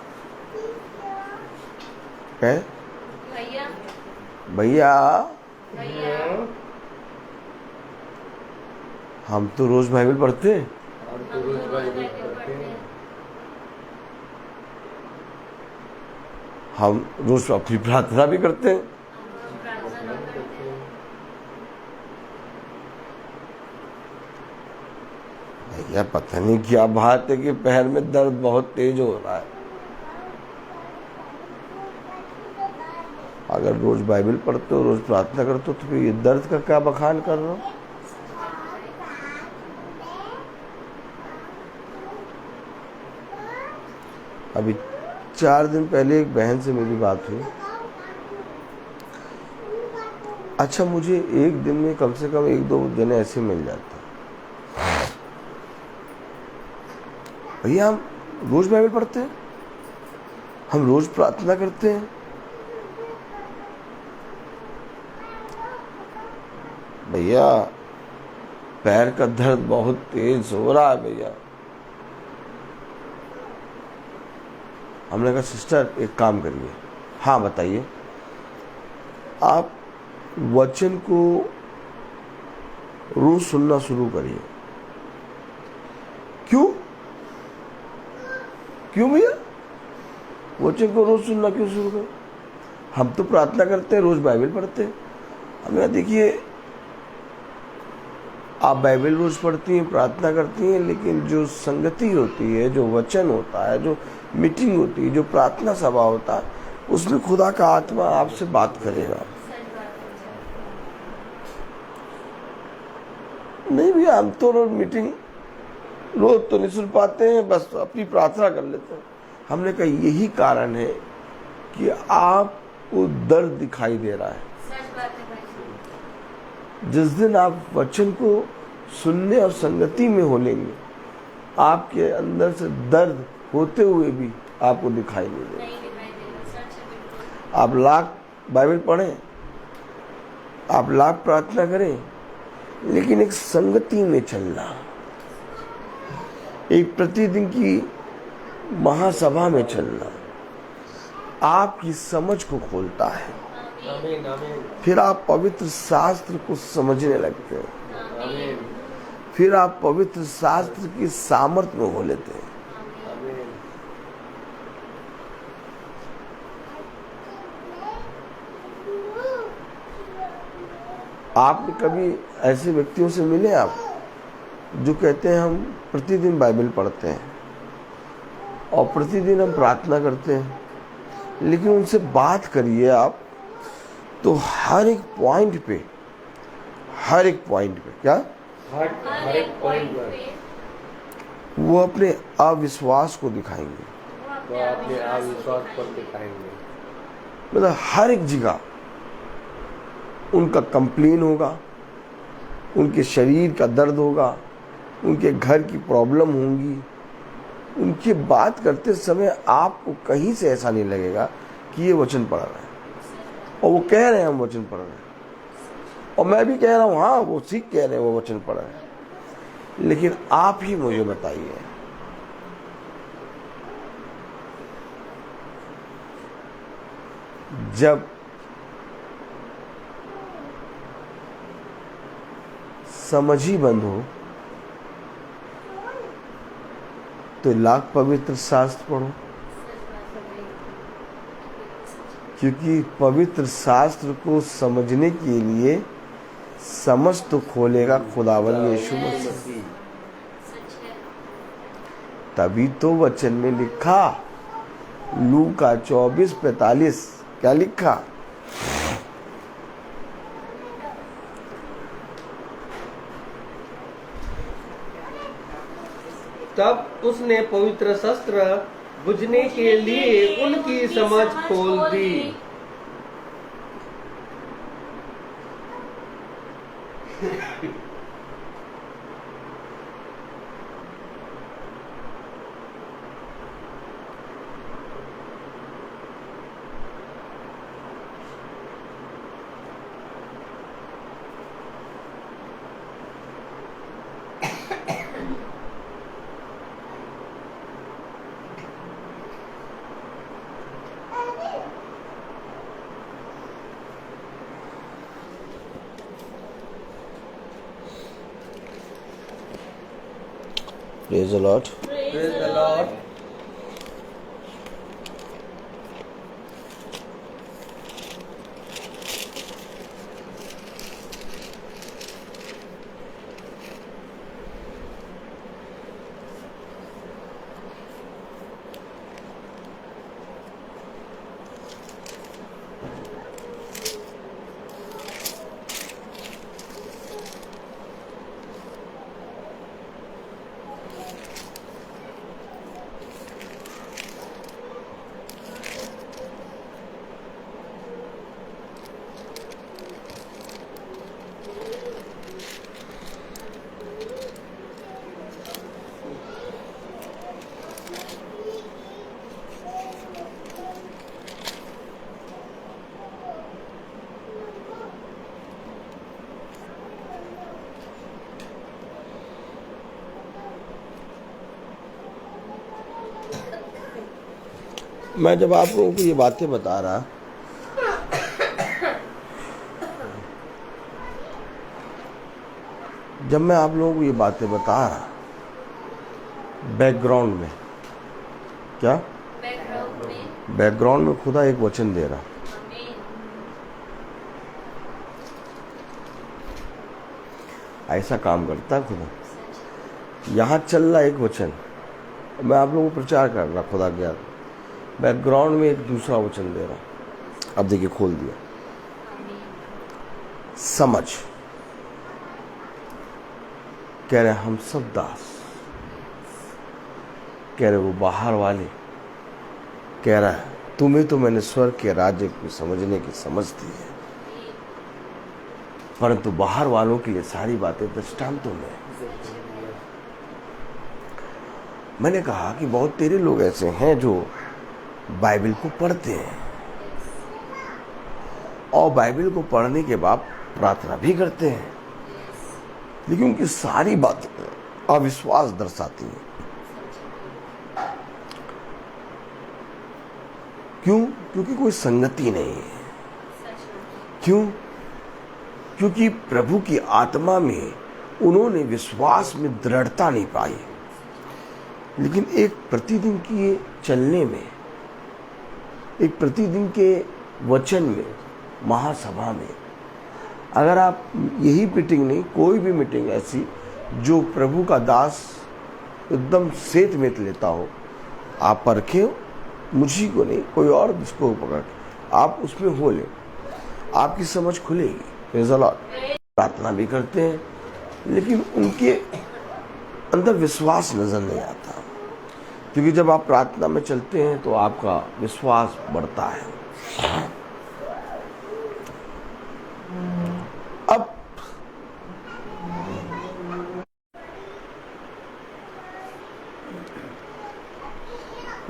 D: भैया हम तो रोज बाइबल पढ़ते हैं,
C: हम तो रोज बाइबल पढ़ते हैं,
D: हम रोज अपनी प्रार्थना भी करते हैं। भैया पता नहीं क्या बात है कि पैर में दर्द बहुत तेज हो रहा है। अगर रोज बाइबल पढ़ते हो, रोज प्रार्थना करते हो, तो फिर ये दर्द का क्या बखान कर रहे हो? अभी 4 दिन पहले एक बहन से मेरी बात हुई। अच्छा, मुझे एक दिन में कम से कम 1-2 जने ऐसे मिल जाते। भैया हम रोज बाइबल पढ़ते हैं, हम रोज प्रार्थना करते हैं। भैया पैर का दर्द बहुत तेज हो रहा है भैया। हमने कहा सिस्टर एक काम करिए। हाँ बताइए। आप वचन को रोज सुनना शुरू करिए। क्यों भैया वचन को रोज सुनना क्यों शुरू करें? हम तो प्रार्थना करते हैं, रोज बाइबल पढ़ते हैं। हमें देखिए, आप बाइबल रोज पढ़ती हैं, प्रार्थना करती हैं, लेकिन जो संगति होती है, जो वचन होता है, जो मीटिंग होती है, जो प्रार्थना सभा होता है, उसमें खुदा का आत्मा आपसे बात करेगा। नहीं भैया हम तो रोज मीटिंग रोज तो नहीं सुन पाते हैं, बस अपनी प्रार्थना कर लेते हैं। हमने कहा यही कारण है कि आपको दर्द दिखाई दे रहा है। जिस दिन आप वचन को सुनने और संगति में हो लेंगे, आपके अंदर से दर्द होते हुए भी आपको दिखाई नहीं देगा। आप लाख बाइबल पढ़ें, आप लाख प्रार्थना करें, लेकिन एक संगति में चलना, एक प्रतिदिन की महासभा में चलना आपकी समझ को खोलता है।
C: आमीन आमीन।
D: फिर आप पवित्र शास्त्र को समझने लगते हैं।
C: आमीन
D: फिर आप पवित्र शास्त्र की सामर्थ्य में हो लेते हैं।
C: आमीन।
D: आपने कभी ऐसे व्यक्तियों से मिले आप जो कहते हैं हम प्रतिदिन बाइबल पढ़ते हैं और प्रतिदिन हम प्रार्थना करते हैं, लेकिन उनसे बात करिए आप तो हर एक पॉइंट पे क्या
C: हर एक पॉइंट पर
D: वो अपने अविश्वास को दिखाएंगे।
C: तो अपने अविश्वास पर दिखाएंगे।
D: मतलब हर एक जगह उनका कंप्लेन होगा, उनके शरीर का दर्द होगा, उनके घर की प्रॉब्लम होंगी। उनकी बात करते समय आपको कहीं से ऐसा नहीं लगेगा कि ये वचन पढ़ रहे हैं, और वो कह रहे हैं हम वचन पढ़ रहे हैं, और मैं भी कह रहा हूँ हाँ वो ठीक कह रहे हैं, वो वचन पढ़ रहे हैं। लेकिन आप ही मुझे बताइए, जब समझ ही बंद हो तो लाख पवित्र शास्त्र पढ़ो, क्योंकि पवित्र शास्त्र को समझने के लिए समझ तो खोलेगा खुदावन यीशु मसीह। तभी तो वचन में लिखा, लूका 24:45 क्या लिखा?
C: तब उसने पवित्र शस्त्र बुझने के लिए उनकी समझ खोल दी।
D: Praise the Lord.
C: Praise the Lord.
D: मैं जब आप लोगों को ये बातें बता रहा, जब मैं आप लोगों को ये बातें बता रहा, बैकग्राउंड में क्या, बैकग्राउंड में खुदा एक वचन दे रहा। ऐसा काम करता है खुदा। यहाँ चल रहा एक वचन, मैं आप लोगों को प्रचार कर रहा खुदा ज्ञान, बैकग्राउंड में एक दूसरा वचन दे रहा। अब देखिए, खोल दिया। समझ कह रहे हम सब दास, कह रहे वो बाहर वाले, कह रहा है तुम्हें तो मैंने स्वर्ग के राज्य को समझने की समझ दी है, परंतु बाहर वालों के लिए सारी बातें दृष्टांतों में। मैंने कहा कि बहुत तेरे लोग ऐसे हैं जो बाइबल को पढ़ते हैं और बाइबल को पढ़ने के बाद प्रार्थना भी करते हैं, लेकिन उनकी सारी बातें अविश्वास दर्शाती हैं। क्यों? क्योंकि कोई संगति नहीं है। क्यों? क्योंकि प्रभु की आत्मा में उन्होंने विश्वास में दृढ़ता नहीं पाई। लेकिन एक प्रतिदिन की चलने में, एक प्रतिदिन के वचन में, महासभा में, अगर आप यही मीटिंग नहीं, कोई भी मीटिंग ऐसी जो प्रभु का दास एकदम सेत में लेता हो, आप परखे, मुझी को नहीं, कोई और जिसको पकड़, आप उसमें हो ले, आपकी समझ खुलेगी। प्रार्थना भी करते हैं, लेकिन उनके अंदर विश्वास नजर नहीं आता, क्योंकि जब आप प्रार्थना में चलते हैं तो आपका विश्वास बढ़ता है। अब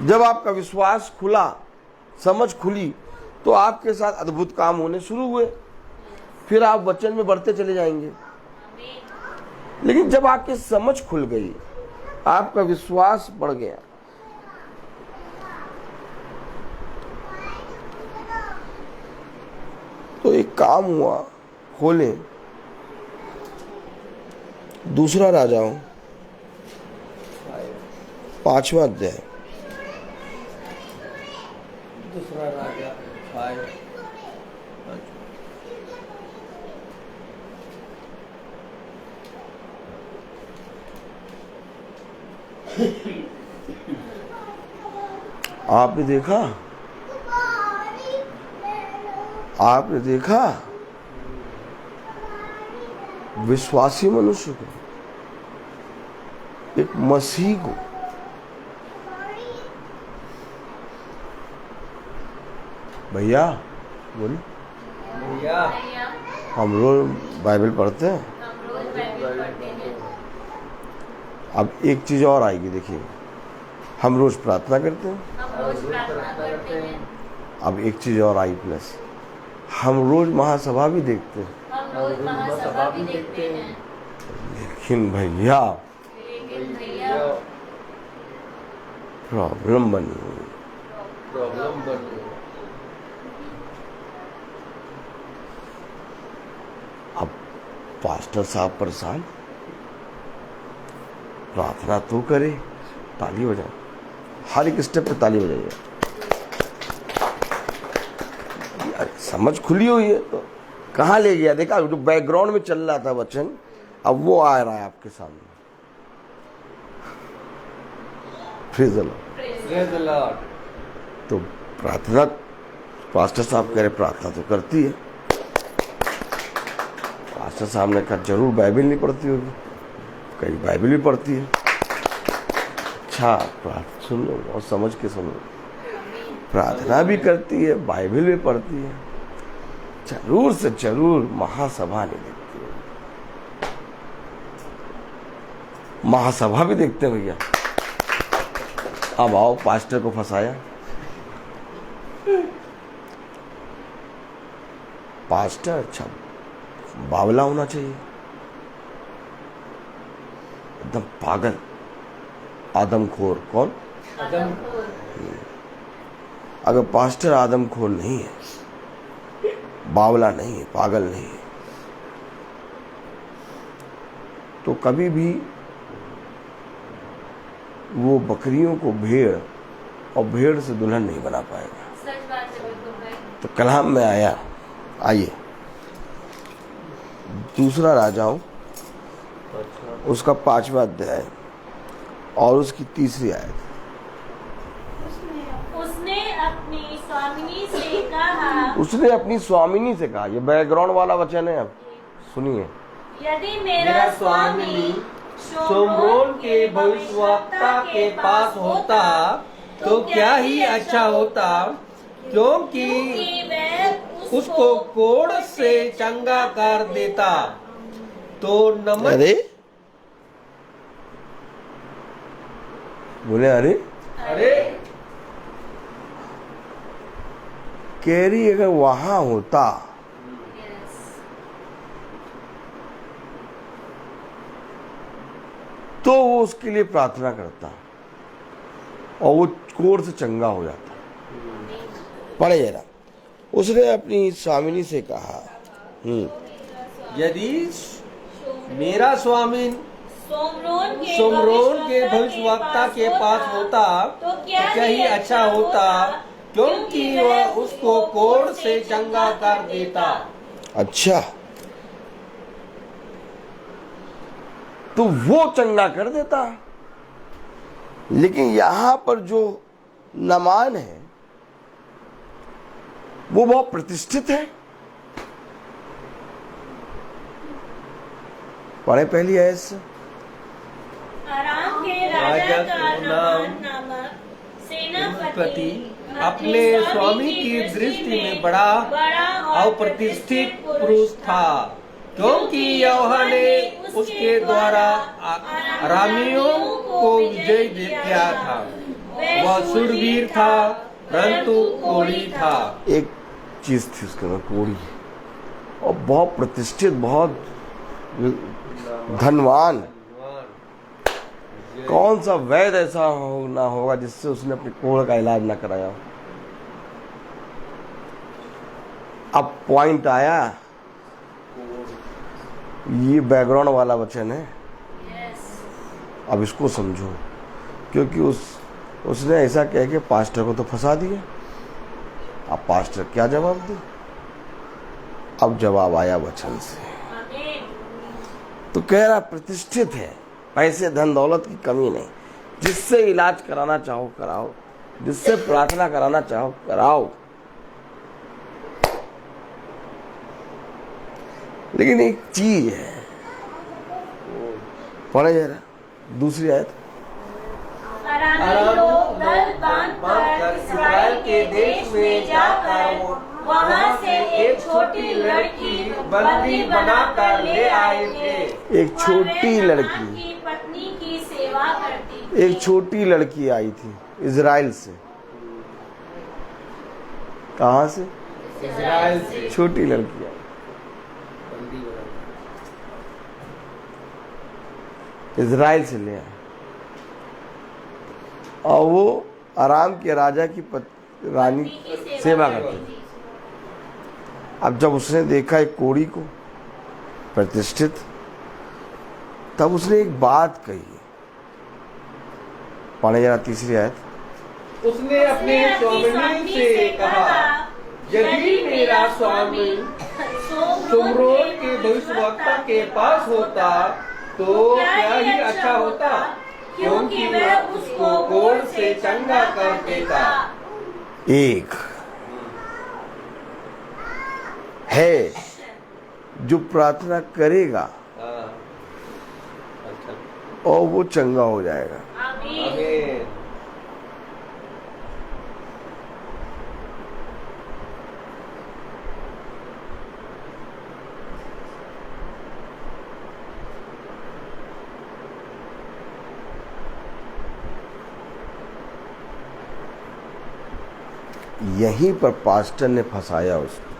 D: जब आपका विश्वास खुला, समझ खुली, तो आपके साथ अद्भुत काम होने शुरू हुए, फिर आप वचन में बढ़ते चले जाएंगे। लेकिन जब आपकी समझ खुल गई, आपका विश्वास बढ़ गया, तो एक काम हुआ, खोलें दूसरा राजाओं 5वां अध्याय।
C: दूसरा राजा 5।
D: आपने देखा विश्वासी मनुष्य को, एक मसीह को भैया बोले
C: भैया
A: भैया,
D: हम रोज बाइबल पढ़ते हैं।
A: हम रोज बाइबल पढ़ते हैं।
D: अब एक चीज और आएगी, देखिए हम रोज प्रार्थना करते हैं।
A: हम रोज प्रार्थना करते हैं।
D: अब एक चीज और आई प्लस, हम रोज महासभा भी देखते हैं।
A: हम रोज महासभा भी देखते हैं।
D: लेकिन भैया
A: लेकिन भैया
D: प्रॉब्लम बनी हुई।
C: प्रॉब्लम बन गई।
D: अब पास्टर साहब परेशान, प्रार्थना तो करे, ताली बजाए, हर एक स्टेप पे ताली बजाइए। यार समझ खुली हुई है तो कहाँ ले गया? देखा जो बैकग्राउंड में चल रहा था वचन, अब वो आ रहा है आपके सामने। Praise the Lord.
C: Praise the Lord.
D: तो प्रार्थना, पास्टर साहब कह रहे प्रार्थना तो करती है। पास्टर साहब ने कहा जरूर बाइबल नहीं पढ़ती होगी, कई बाइबल भी पढ़ती है। अच्छा प्रार्थना सुन लो और समझ के सुनो, प्रार्थना भी करती है, बाइबल भी पढ़ती है, जरूर से जरूर महासभा नहीं देखती है। महासभा भी देखते हैं भैया। अब आओ, पास्टर को फंसाया। पास्टर अच्छा बावला होना चाहिए, एकदम पागल, आदमखोर। कौन?
A: आदमखोर।
D: अगर पास्टर आदमखोर नहीं है, बावला नहीं है, पागल नहीं है, तो कभी भी वो बकरियों को भेड़ और भेड़ से दुल्हन नहीं बना पाएगा।
A: सच बात है बिल्कुल भाई।
D: तो कलाम में आया, आइए दूसरा राजाओं उसका 5वां अध्याय और उसकी 3री आयत।
A: उसने अपनी स्वामिनी से कहा,
D: उसने अपनी स्वामिनी से कहा, ये बैकग्राउंड वाला वचन है, अब सुनिए।
A: यदि मेरा स्वामी
C: सोमरोन के भविष्यवक्ता के पास होता तो क्या ही अच्छा होता, क्योंकि
A: वह
C: उसको कोड़ से चंगा कर देता। तो नमक
D: अरे बोले, अरे
C: अरे
D: कैरी अगर वहां होता तो वो उसके लिए प्रार्थना करता और वो कोड़ से चंगा हो जाता। पढ़े जरा। उसने अपनी स्वामिनी से कहा,
C: यदि मेरा स्वामी सोमरोन के भविष्यवक्ता के पास होता तो क्या ही अच्छा होता, क्योंकि वह उसको कोड़ से चंगा कर देता।
D: अच्छा तो वो चंगा कर देता, लेकिन यहां पर जो नामान है वो बहुत प्रतिष्ठित है। पढ़े पहली आयत से।
A: आराम के राजा का नामक सेनापति
C: अपने स्वामी की दृष्टि में बड़ा अप्रतिष्ठित पुरुष था, क्योंकि यहोवा ने उसके द्वारा अरामियों को विजय किया था। वह शूरवीर था परंतु कोढ़ी था।
D: एक चीज थी उसके अंदर, कोढ़ी, और बहुत प्रतिष्ठित, बहुत धनवान। कौन सा वैद्य ऐसा ना होगा जिससे उसने अपने कोढ़ का इलाज ना कराया हो। अब पॉइंट आया, ये बैकग्राउंड वाला वचन है। अब इसको समझो, क्योंकि उसने ऐसा कह के पास्टर को तो फंसा दिया। अब पास्टर क्या जवाब दे? अब जवाब आया वचन से। तो कह रहा प्रतिष्ठित है, पैसे धन दौलत की कमी नहीं, जिससे इलाज कराना चाहो कराओ, जिससे प्रार्थना कराना चाहो कराओ, लेकिन एक चीज है, पढ़े जरा दूसरी आयत।
A: अरामी लोग दल बांधकर इस्राएल के देश में जाकर वहां से एक छोटी लड़की बंदी बनाकर ले आए थे।
D: एक छोटी लड़की
A: की पत्नी की सेवा करती थी।
D: एक छोटी लड़की आई थी इजराइल से। कहाँ से?
C: इजराइल से
D: छोटी लड़की आई। इजराइल से ले आए और वो आराम के राजा की रानी सेवा करती थी। अब जब उसने देखा एक कोढ़ी को प्रतिष्ठित, तब उसने एक बात कही। पढ़े जरा तीसरी आयत।
C: उसने अपने स्वामी से कहा, यदि मेरा स्वामी सुमरोन के भविष्यवक्ता के पास होता तो क्या ही अच्छा होता, क्योंकि वह उसको कोढ़ से चंगा कर देता।
D: एक है जो प्रार्थना करेगा और वो चंगा हो जाएगा।
C: आमीन।
D: यहीं पर पास्टर ने फंसाया उसको।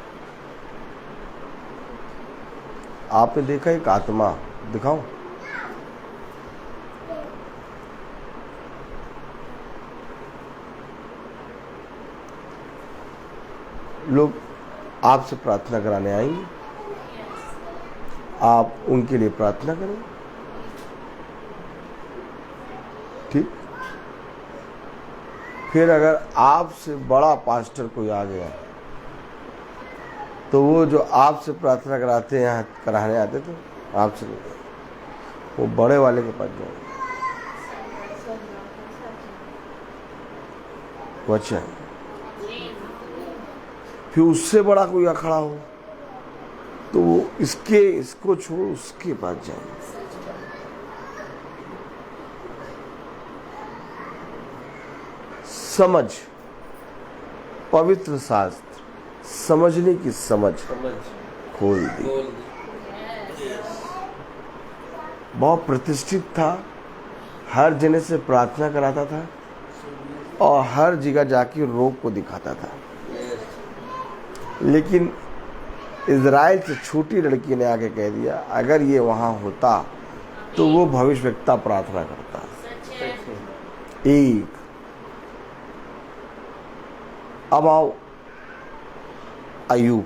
D: आपने देखा एक आत्मा, दिखाओ, लोग आपसे प्रार्थना कराने आएंगे, आप उनके लिए प्रार्थना करें, ठीक। फिर अगर आपसे बड़ा पास्टर कोई आ गया तो वो जो आपसे प्रार्थना कराने आते थे, आपसे वो बड़े वाले के पास जाएंगे। वचन फिर उससे बड़ा कोई अखाड़ा हो तो वो इसको छोड़ उसके पास जाएंगे। समझ, पवित्र शास्त्र समझने की समझ खोल दी। बहुत प्रतिष्ठित था, हर जने से प्रार्थना कराता था और हर जगह जाके रोग को दिखाता था। लेकिन इजराइल से छोटी लड़की ने आके कह दिया, अगर ये वहां होता तो वो भविष्यवक्ता प्रार्थना करता। एक अब आओ अय्यूब।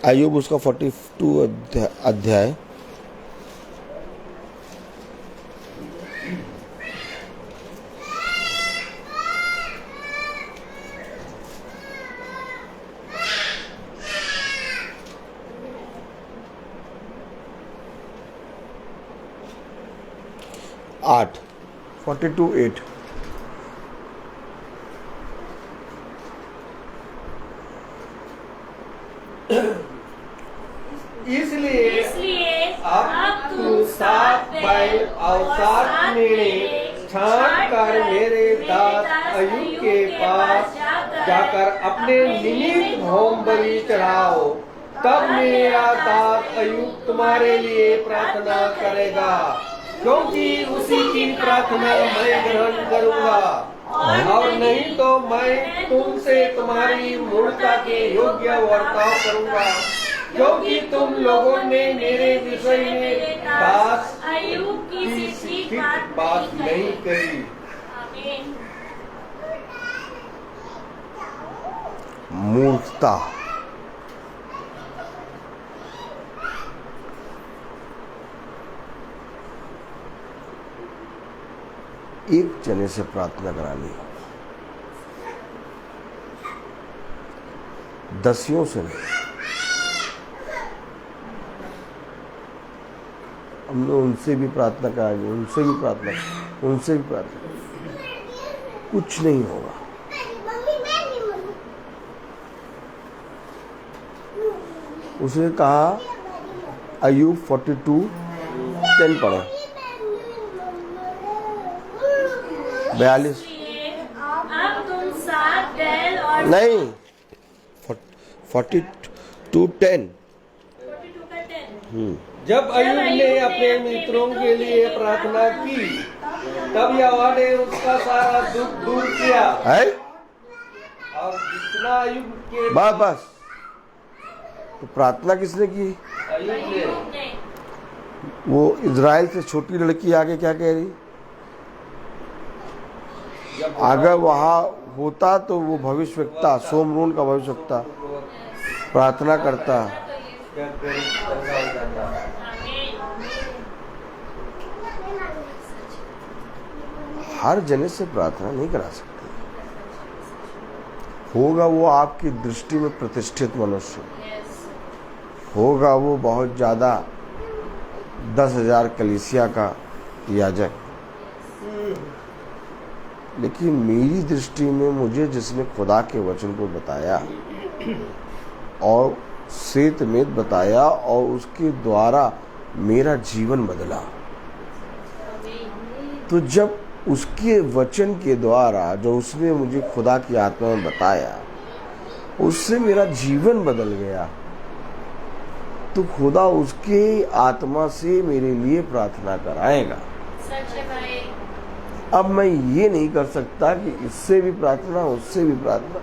D: अय्यूब उसका 42 अध्याय आठ 42:8।
C: इसलिए अब तू 7 बैल और 7 मेढ़े छांट कर मेरे दास अय्यूब के पास जाकर अपने निमित्त होम बलि चढ़ाओ, तब मेरा तात अय्यूब तुम्हारे लिए प्रार्थना करेगा, क्योंकि उसी की प्रार्थना मैं ग्रहण करूंगा, और नहीं तो मैं तुमसे तुम्हारी मूर्खता के योग्य वर्ताव करूंगा, क्योंकि तुम लोगों ने मेरे विषय में दास
A: अय्यूब की
C: ठीक बात नहीं कही।
A: आमीन।
D: मूर्खता, एक जने से प्रार्थना करानी, दसियों से नहीं। हमने उनसे भी प्रार्थना करानी, उनसे भी प्रार्थना, उनसे भी प्रार्थना, कुछ नहीं होगा। उसने कहा अय्यूब 42:10 पढ़े, 42
A: अब तुम 7 बैल और
D: नहीं 42:10।
A: 42 का 10।
C: जब अय्यूब ने अपने मित्रों के लिए प्रार्थना की, तब यहोवा ने उसका सारा दुख दूर किया,
D: है
C: और जितना अय्यूब के
D: बस तो प्रार्थना किसने की?
C: अय्यूब ने।
A: ने
D: वो इज़राइल से छोटी लड़की आगे क्या कह रही? अगर वहाँ होता तो वो भविष्यवक्ता, सोमरोन का भविष्यवक्ता प्रार्थना करता। हर जने से प्रार्थना नहीं करा सकते। होगा वो आपकी दृष्टि में प्रतिष्ठित मनुष्य, होगा वो बहुत ज़्यादा 10,000 कलीसिया का याजक, लेकिन मेरी दृष्टि में मुझे जिसने खुदा के वचन को बताया और श्वेत में बताया और उसके द्वारा मेरा जीवन बदला, तो जब उसके वचन के द्वारा जो उसने मुझे खुदा की आत्मा में बताया, उससे मेरा जीवन बदल गया, तो खुदा उसके आत्मा से मेरे लिए प्रार्थना कराएगा।
A: सच है भाई।
D: अब मैं ये नहीं कर सकता कि इससे भी प्रार्थना, उससे भी प्रार्थना।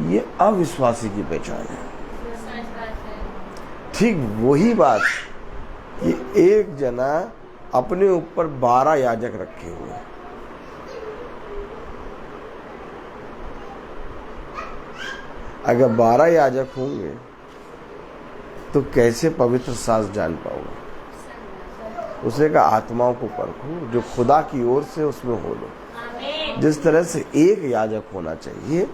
D: ये अविश्वासी की पहचान है।
A: सच बात है।
D: ठीक वही बात कि एक जना अपने ऊपर 12 याजक रखे हुए हैं। अगर 12 याजक होंगे तो कैसे पवित्र सांस जान पाओगे? उसने कहा आत्माओं को परखो, जो खुदा की ओर से उसमें हो लो।
A: आमीन।
D: जिस तरह से एक याजक होना चाहिए,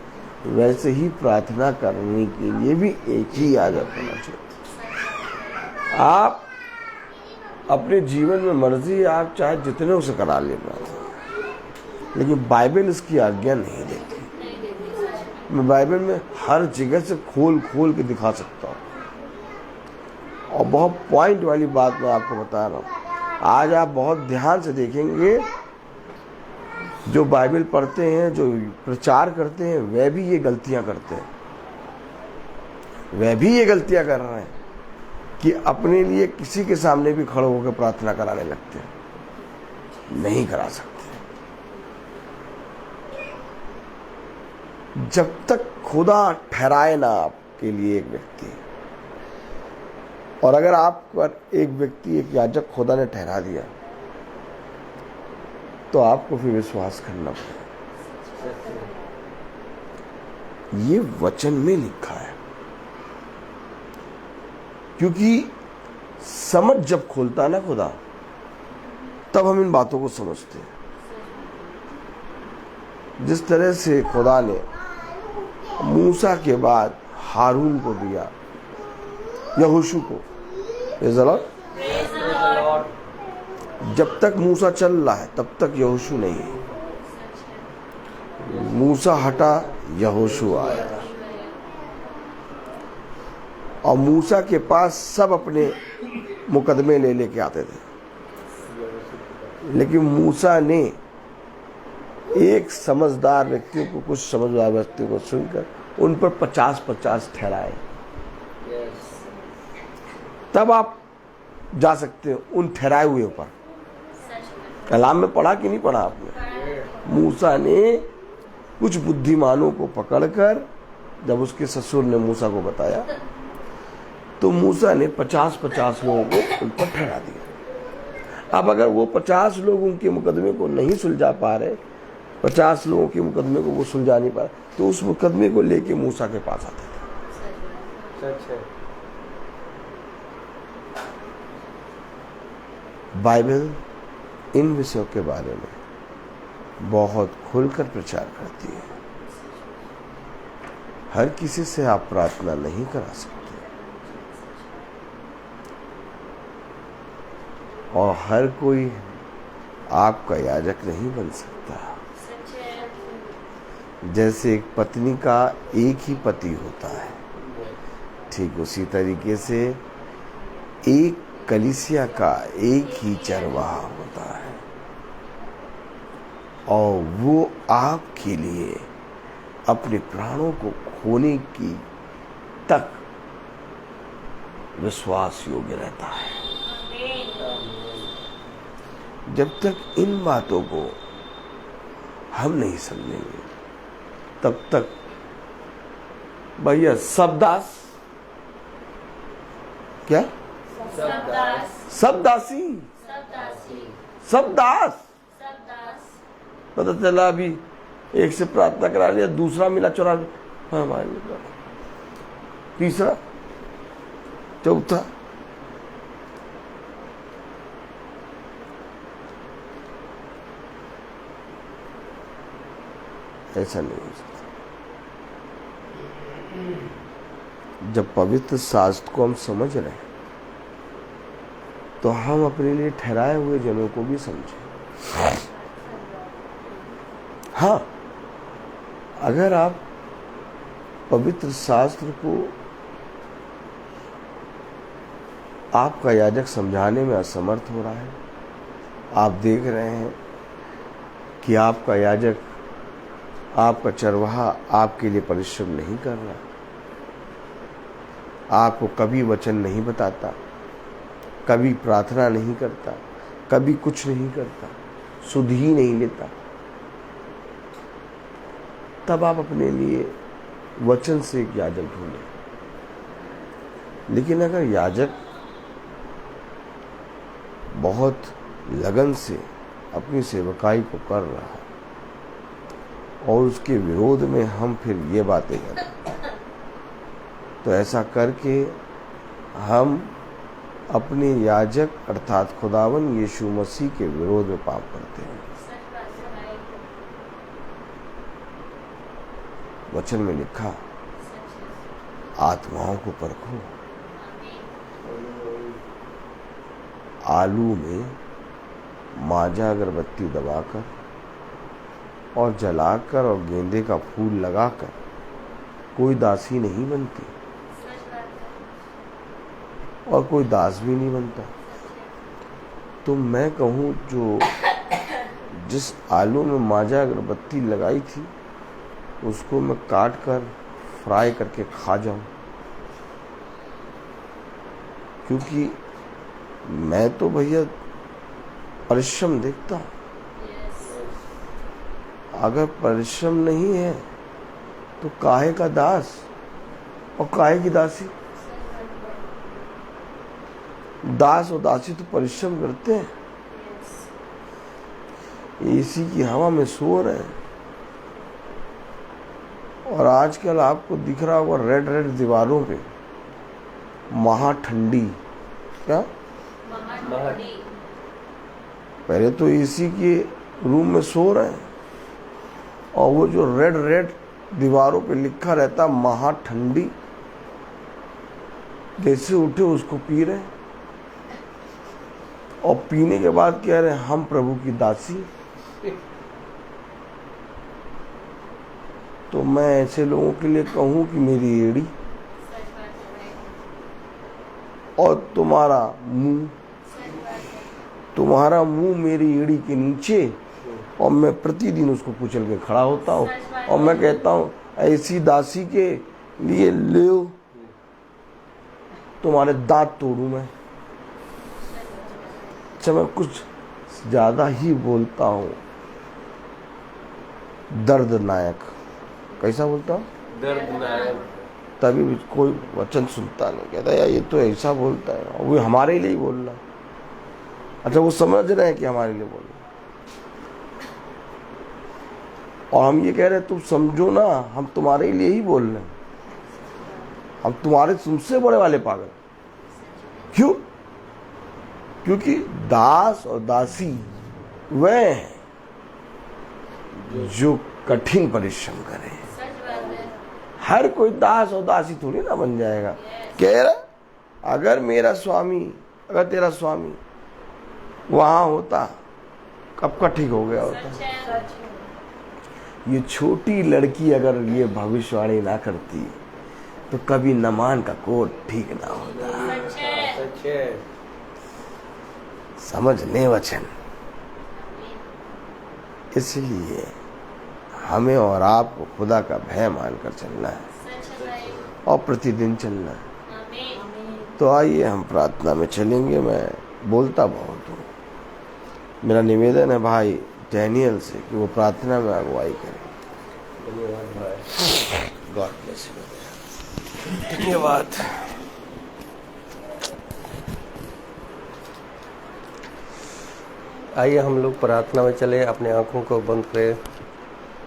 D: वैसे ही प्रार्थना करने के लिए भी एक ही याजक होना चाहिए। आप अपने जीवन में मर्जी आप चाहे जितने उसे करा ले प्रार्थना, लेकिन बाइबल इसकी आज्ञा नहीं देती। मैं बाइबल में हर जगह से खोल खोल के दिखा सकता हूँ, और बहुत पॉइंट वाली बात मैं आपको बता रहा हूँ। आज आप बहुत ध्यान से देखेंगे, जो बाइबल पढ़ते हैं, जो प्रचार करते हैं, वह भी ये गलतियां करते हैं। वह भी ये गलतियां कर रहे हैं कि अपने लिए किसी के सामने भी खड़े होकर प्रार्थना कराने लगते हैं। नहीं करा सकते। जब तक खुदा ठहराए ना आपके लिए एक व्यक्ति, और अगर आप पर एक व्यक्ति, एक याजक खुदा ने ठहरा दिया, तो आपको फिर विश्वास करना पड़ेगा। ये वचन में लिखा है, क्योंकि समझ जब खोलता है ना खुदा, तब हम इन बातों को समझते हैं। जिस तरह से खुदा ने मूसा के बाद हारून को दिया, यहोशू को, जब तक मूसा चल रहा है तब तक यहोशू नहीं है। मूसा हटा, यहोशू आया, और मूसा के पास सब अपने मुकदमे ले लेके आते थे, लेकिन मूसा ने एक समझदार व्यक्तियों को, कुछ समझदार व्यक्तियों को सुनकर उन पर 50-50 ठहराए। तब आप जा सकते हो उन ठहराए हुए पर। कलाम में पढ़ा कि नहीं पढ़ा आपने? मूसा ने कुछ बुद्धिमानों को पकड़कर, जब उसके ससुर ने मूसा को बताया, तो मूसा ने 50-50 लोगों को उन पर ठहरा दिया। अब अगर वो 50 लोग उनके मुकदमे को नहीं सुलझा पा रहे, 50 लोगों के मुकदमे को वो सुलझा नहीं पा रहे, तो उस मुकदमे को लेके मूसा के पास आते थे। बाइबल इन विषयों के बारे में बहुत खुलकर प्रचार करती है। हर किसी से आप प्रार्थना नहीं करा सकते, और हर कोई आपका याजक नहीं बन सकता। जैसे एक पत्नी का एक ही पति होता है, ठीक उसी तरीके से एक कलीसिया का एक ही चरवाहा होता है, और वो आपके लिए अपने प्राणों को खोने की तक विश्वास योग्य रहता है। जब तक इन बातों को हम नहीं समझेंगे, तब तक भैया सब दास, क्या सब दासी, सब दास। पता चला अभी एक से प्रार्थना करा लिया, दूसरा मिला 54, तीसरा, चौथा। ऐसा नहीं हो सकता। जब पवित्र शास्त्र को हम समझ रहे हैं, तो हम अपने लिए ठहराए हुए जनों को भी समझें। हाँ, अगर आप पवित्र शास्त्र को आपका याजक समझाने में असमर्थ हो रहा है, आप देख रहे हैं कि आपका याजक, आपका चरवाहा आपके लिए परिश्रम नहीं कर रहा, आपको कभी वचन नहीं बताता, कभी प्रार्थना नहीं करता, कभी कुछ नहीं करता, सुध ही नहीं लेता, तब आप अपने लिए वचन से एक याजक ढूंढें। लेकिन अगर याजक बहुत लगन से अपनी सेवकाई को कर रहा है और उसके विरोध में हम फिर ये बातें करें, तो ऐसा करके हम अपने याजक अर्थात खुदावन यीशु मसीह के विरोध में पाप करते हैं। वचन में लिखा, आत्माओं को परखो, आलू में माजा अगरबत्ती दबाकर और जलाकर और गेंदे का फूल लगाकर कोई दासी नहीं बनती और कोई दास भी नहीं बनता। तो मैं कहूँ, जो जिस आलू में माजा अगरबत्ती लगाई थी उसको मैं काट कर फ्राई करके खा जाऊं, क्योंकि मैं तो भैया परिश्रम देखता हूं। अगर परिश्रम नहीं है तो काहे का दास और काहे की दासी? दास और दासी तो परिश्रम करते हैं, एसी की हवा में सो रहे हैं, और आजकल आपको दिख रहा होगा रेड रेड दीवारों पे महा ठंडी, क्या पहले तो एसी के रूम में सो रहे हैं, और वो जो रेड रेड दीवारों पे लिखा रहता महा ठंडी, जैसे उठे उसको पी रहे हैं, और पीने के बाद कह रहे हैं हम प्रभु की दासी। तो मैं ऐसे लोगों के लिए कहूं कि मेरी एड़ी और तुम्हारा मुंह मेरी एड़ी के नीचे, और मैं प्रतिदिन उसको कुचल के खड़ा होता हूँ और मैं कहता हूँ ऐसी दासी के लिए ले तुम्हारे दांत तोड़ूं मैं। अच्छा, मैं कुछ ज्यादा ही बोलता हूँ, दर्दनायक। कैसा बोलता हूँ?
C: दर्दनायक।
D: तभी भी कोई वचन सुनता नहीं, कहता यार ये तो ऐसा बोलता है, वो हमारे लिए ही बोल रहा। अच्छा, वो समझ रहे हैं कि हमारे लिए बोल रहे, और हम ये कह रहे हैं तुम समझो ना, हम तुम्हारे लिए ही बोल रहे हैं, हम तुम्हारे तुमसे बड़े वाले पागल। क्यों? क्योंकि दास और दासी वह हैं जो कठिन परिश्रम करें।
A: सच बात है।
D: हर कोई दास और दासी थोड़ी ना बन जाएगा। कह रहा अगर मेरा स्वामी, अगर तेरा स्वामी वहां होता कब का ठीक हो गया होता।
A: सच है।
B: सच है।
D: ये छोटी लड़की अगर ये भविष्यवाणी ना करती तो कभी नमान का कोट ठीक ना होता।
A: सच है।
C: सच है।
D: समझने वचन। इसलिए हमें और आपको खुदा का भय मानकर चलना है
A: सच है भाई।
D: और प्रतिदिन चलना है।
A: आमीन।
D: तो आइए हम प्रार्थना में चलेंगे। मैं बोलता बहुत हूँ, मेरा निवेदन है भाई डैनियल से कि वो प्रार्थना में अगुवाई करें।
C: धन्यवाद भाई।
D: God bless you. धन्यवाद।
C: आइए हम लोग प्रार्थना में चले, अपने आंखों को बंद करें।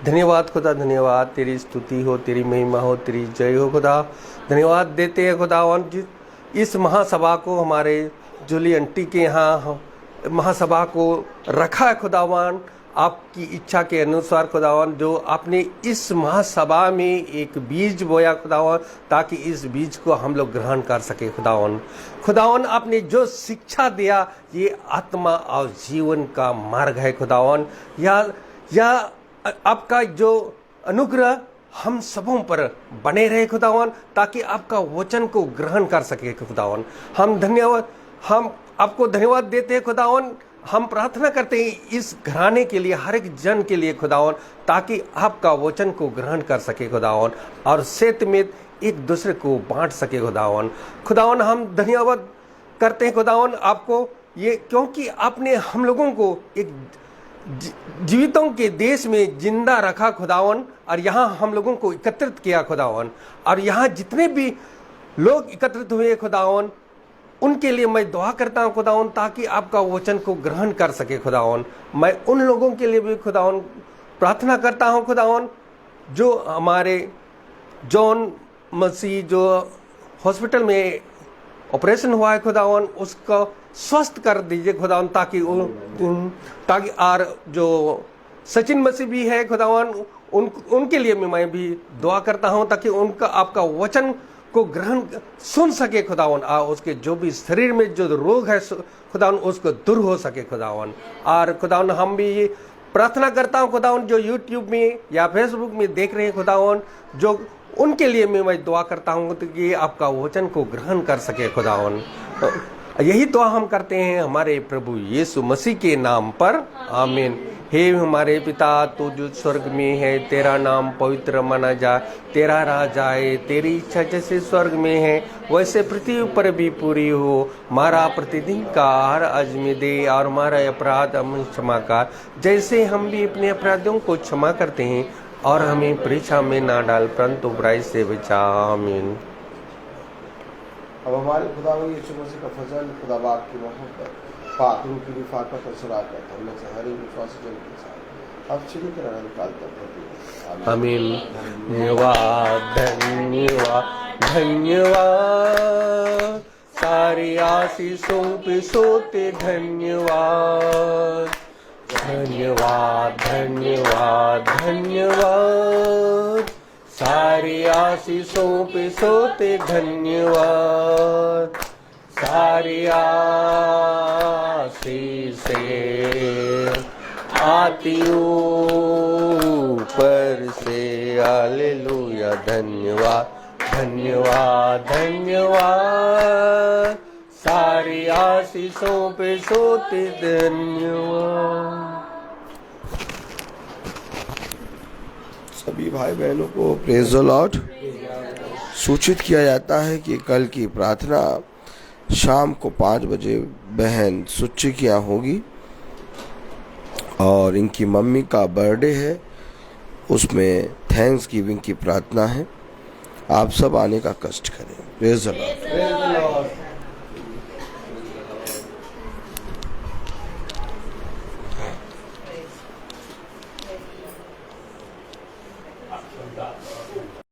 C: धन्यवाद खुदा, धन्यवाद, तेरी स्तुति हो, तेरी महिमा हो, तेरी जय हो खुदा। धन्यवाद देते हैं खुदावन इस महासभा को, हमारे जूली आंटी के यहाँ महासभा को रखा है खुदावन आपकी इच्छा के अनुसार खुदावन, जो आपने इस महासभा में एक बीज बोया खुदावन, ताकि इस बीज को हम लोग ग्रहण कर सके खुदावन। खुदावन आपने जो शिक्षा दिया ये आत्मा और जीवन का मार्ग है खुदावन। या आपका जो अनुग्रह हम सबों पर बने रहे खुदावन, ताकि आपका वचन को ग्रहण कर सके खुदावन। हम आपको धन्यवाद देते हैं खुदावन। हम प्रार्थना करते हैं इस घराने के लिए, हर एक जन के लिए खुदावन, ताकि आपका वचन को ग्रहण कर सके खुदावन और सेत में एक दूसरे को बांट सके खुदावन। खुदावन हम धन्यवाद करते हैं खुदावन आपको, ये क्योंकि आपने हम लोगों को एक जीवितों के देश में जिंदा रखा खुदावन, और यहाँ हम लोगों को एकत्रित किया खुदावन, और यहाँ जितने भी लोग एकत्रित हुए खुदावन उनके लिए मैं दुआ करता हूँ खुदावन, ताकि आपका वचन को ग्रहण कर सके खुदावन। मैं उन लोगों के लिए भी खुदावन प्रार्थना करता हूँ खुदावन, जो हमारे जॉन मसीह जो हॉस्पिटल में ऑपरेशन हुआ है खुदावन, उसको स्वस्थ कर दीजिए खुदावन, ताकि और जो सचिन मसीह भी है खुदावन उनके लिए मैं भी दुआ करता हूँ, ताकि उनका आपका वचन को ग्रहण सुन सके खुदावन, और उसके जो भी शरीर में जो रोग है खुदावन उसको दूर हो सके खुदावन। और खुदावन हम भी ये प्रार्थना करता हूँ खुदावन, जो यूट्यूब में या फेसबुक में देख रहे हैं खुदावन, जो उनके लिए मैं दुआ करता हूँ कि आपका वचन को ग्रहण कर सके खुदावन। यही दुआ हम करते हैं हमारे प्रभु यीशु मसीह के नाम पर, आमीन। हे हमारे पिता, तू जो स्वर्ग में है, तेरा नाम पवित्र माना जाए, तेरा राज आए, तेरी इच्छा जैसे स्वर्ग में है वैसे पृथ्वी पर भी पूरी हो। हमारा प्रतिदिन का आहार आज में दे, और हमारा अपराध हम क्षमा कर, जैसे हम भी अपने अपराधियों को क्षमा करते हैं, और हमें परीक्षा में ना डाल, परंतु बुराई से बचा, आमीन।
D: अब हमारे खुदा यीशु मसीह का फजल, खुदा बाप की मोहब्बत, पाक रूह की रिफाकत और शराकत हमने से हर एक विश्वासी जन के साथ अब अच्छी तरह निकालता है।
C: आमीन। धन्यवाद धन्यवाद धन्यवाद, सारी आशीषों पे सोते धन्यवाद। धन्यवाद धन्यवाद धन्यवाद, सारी आशीषों पे सोते धन्यवाद। सारी आशीषें आती ऊपर से, हालेलुया। धन्यवाद धन्यवाद धन्यवाद, सारी आशीषों पे सोते धन्यवाद।
D: सभी भाई बहनों को प्रेज द लॉर्ड। सूचित किया जाता है कि कल की प्रार्थना शाम को 5 बजे बहन सुच्ची की यहाँ होगी और इनकी मम्मी का बर्थडे है, उसमें थैंक्स गिविंग की प्रार्थना है। आप सब आने का कष्ट करें। Praise the Lord.
C: Praise the Lord.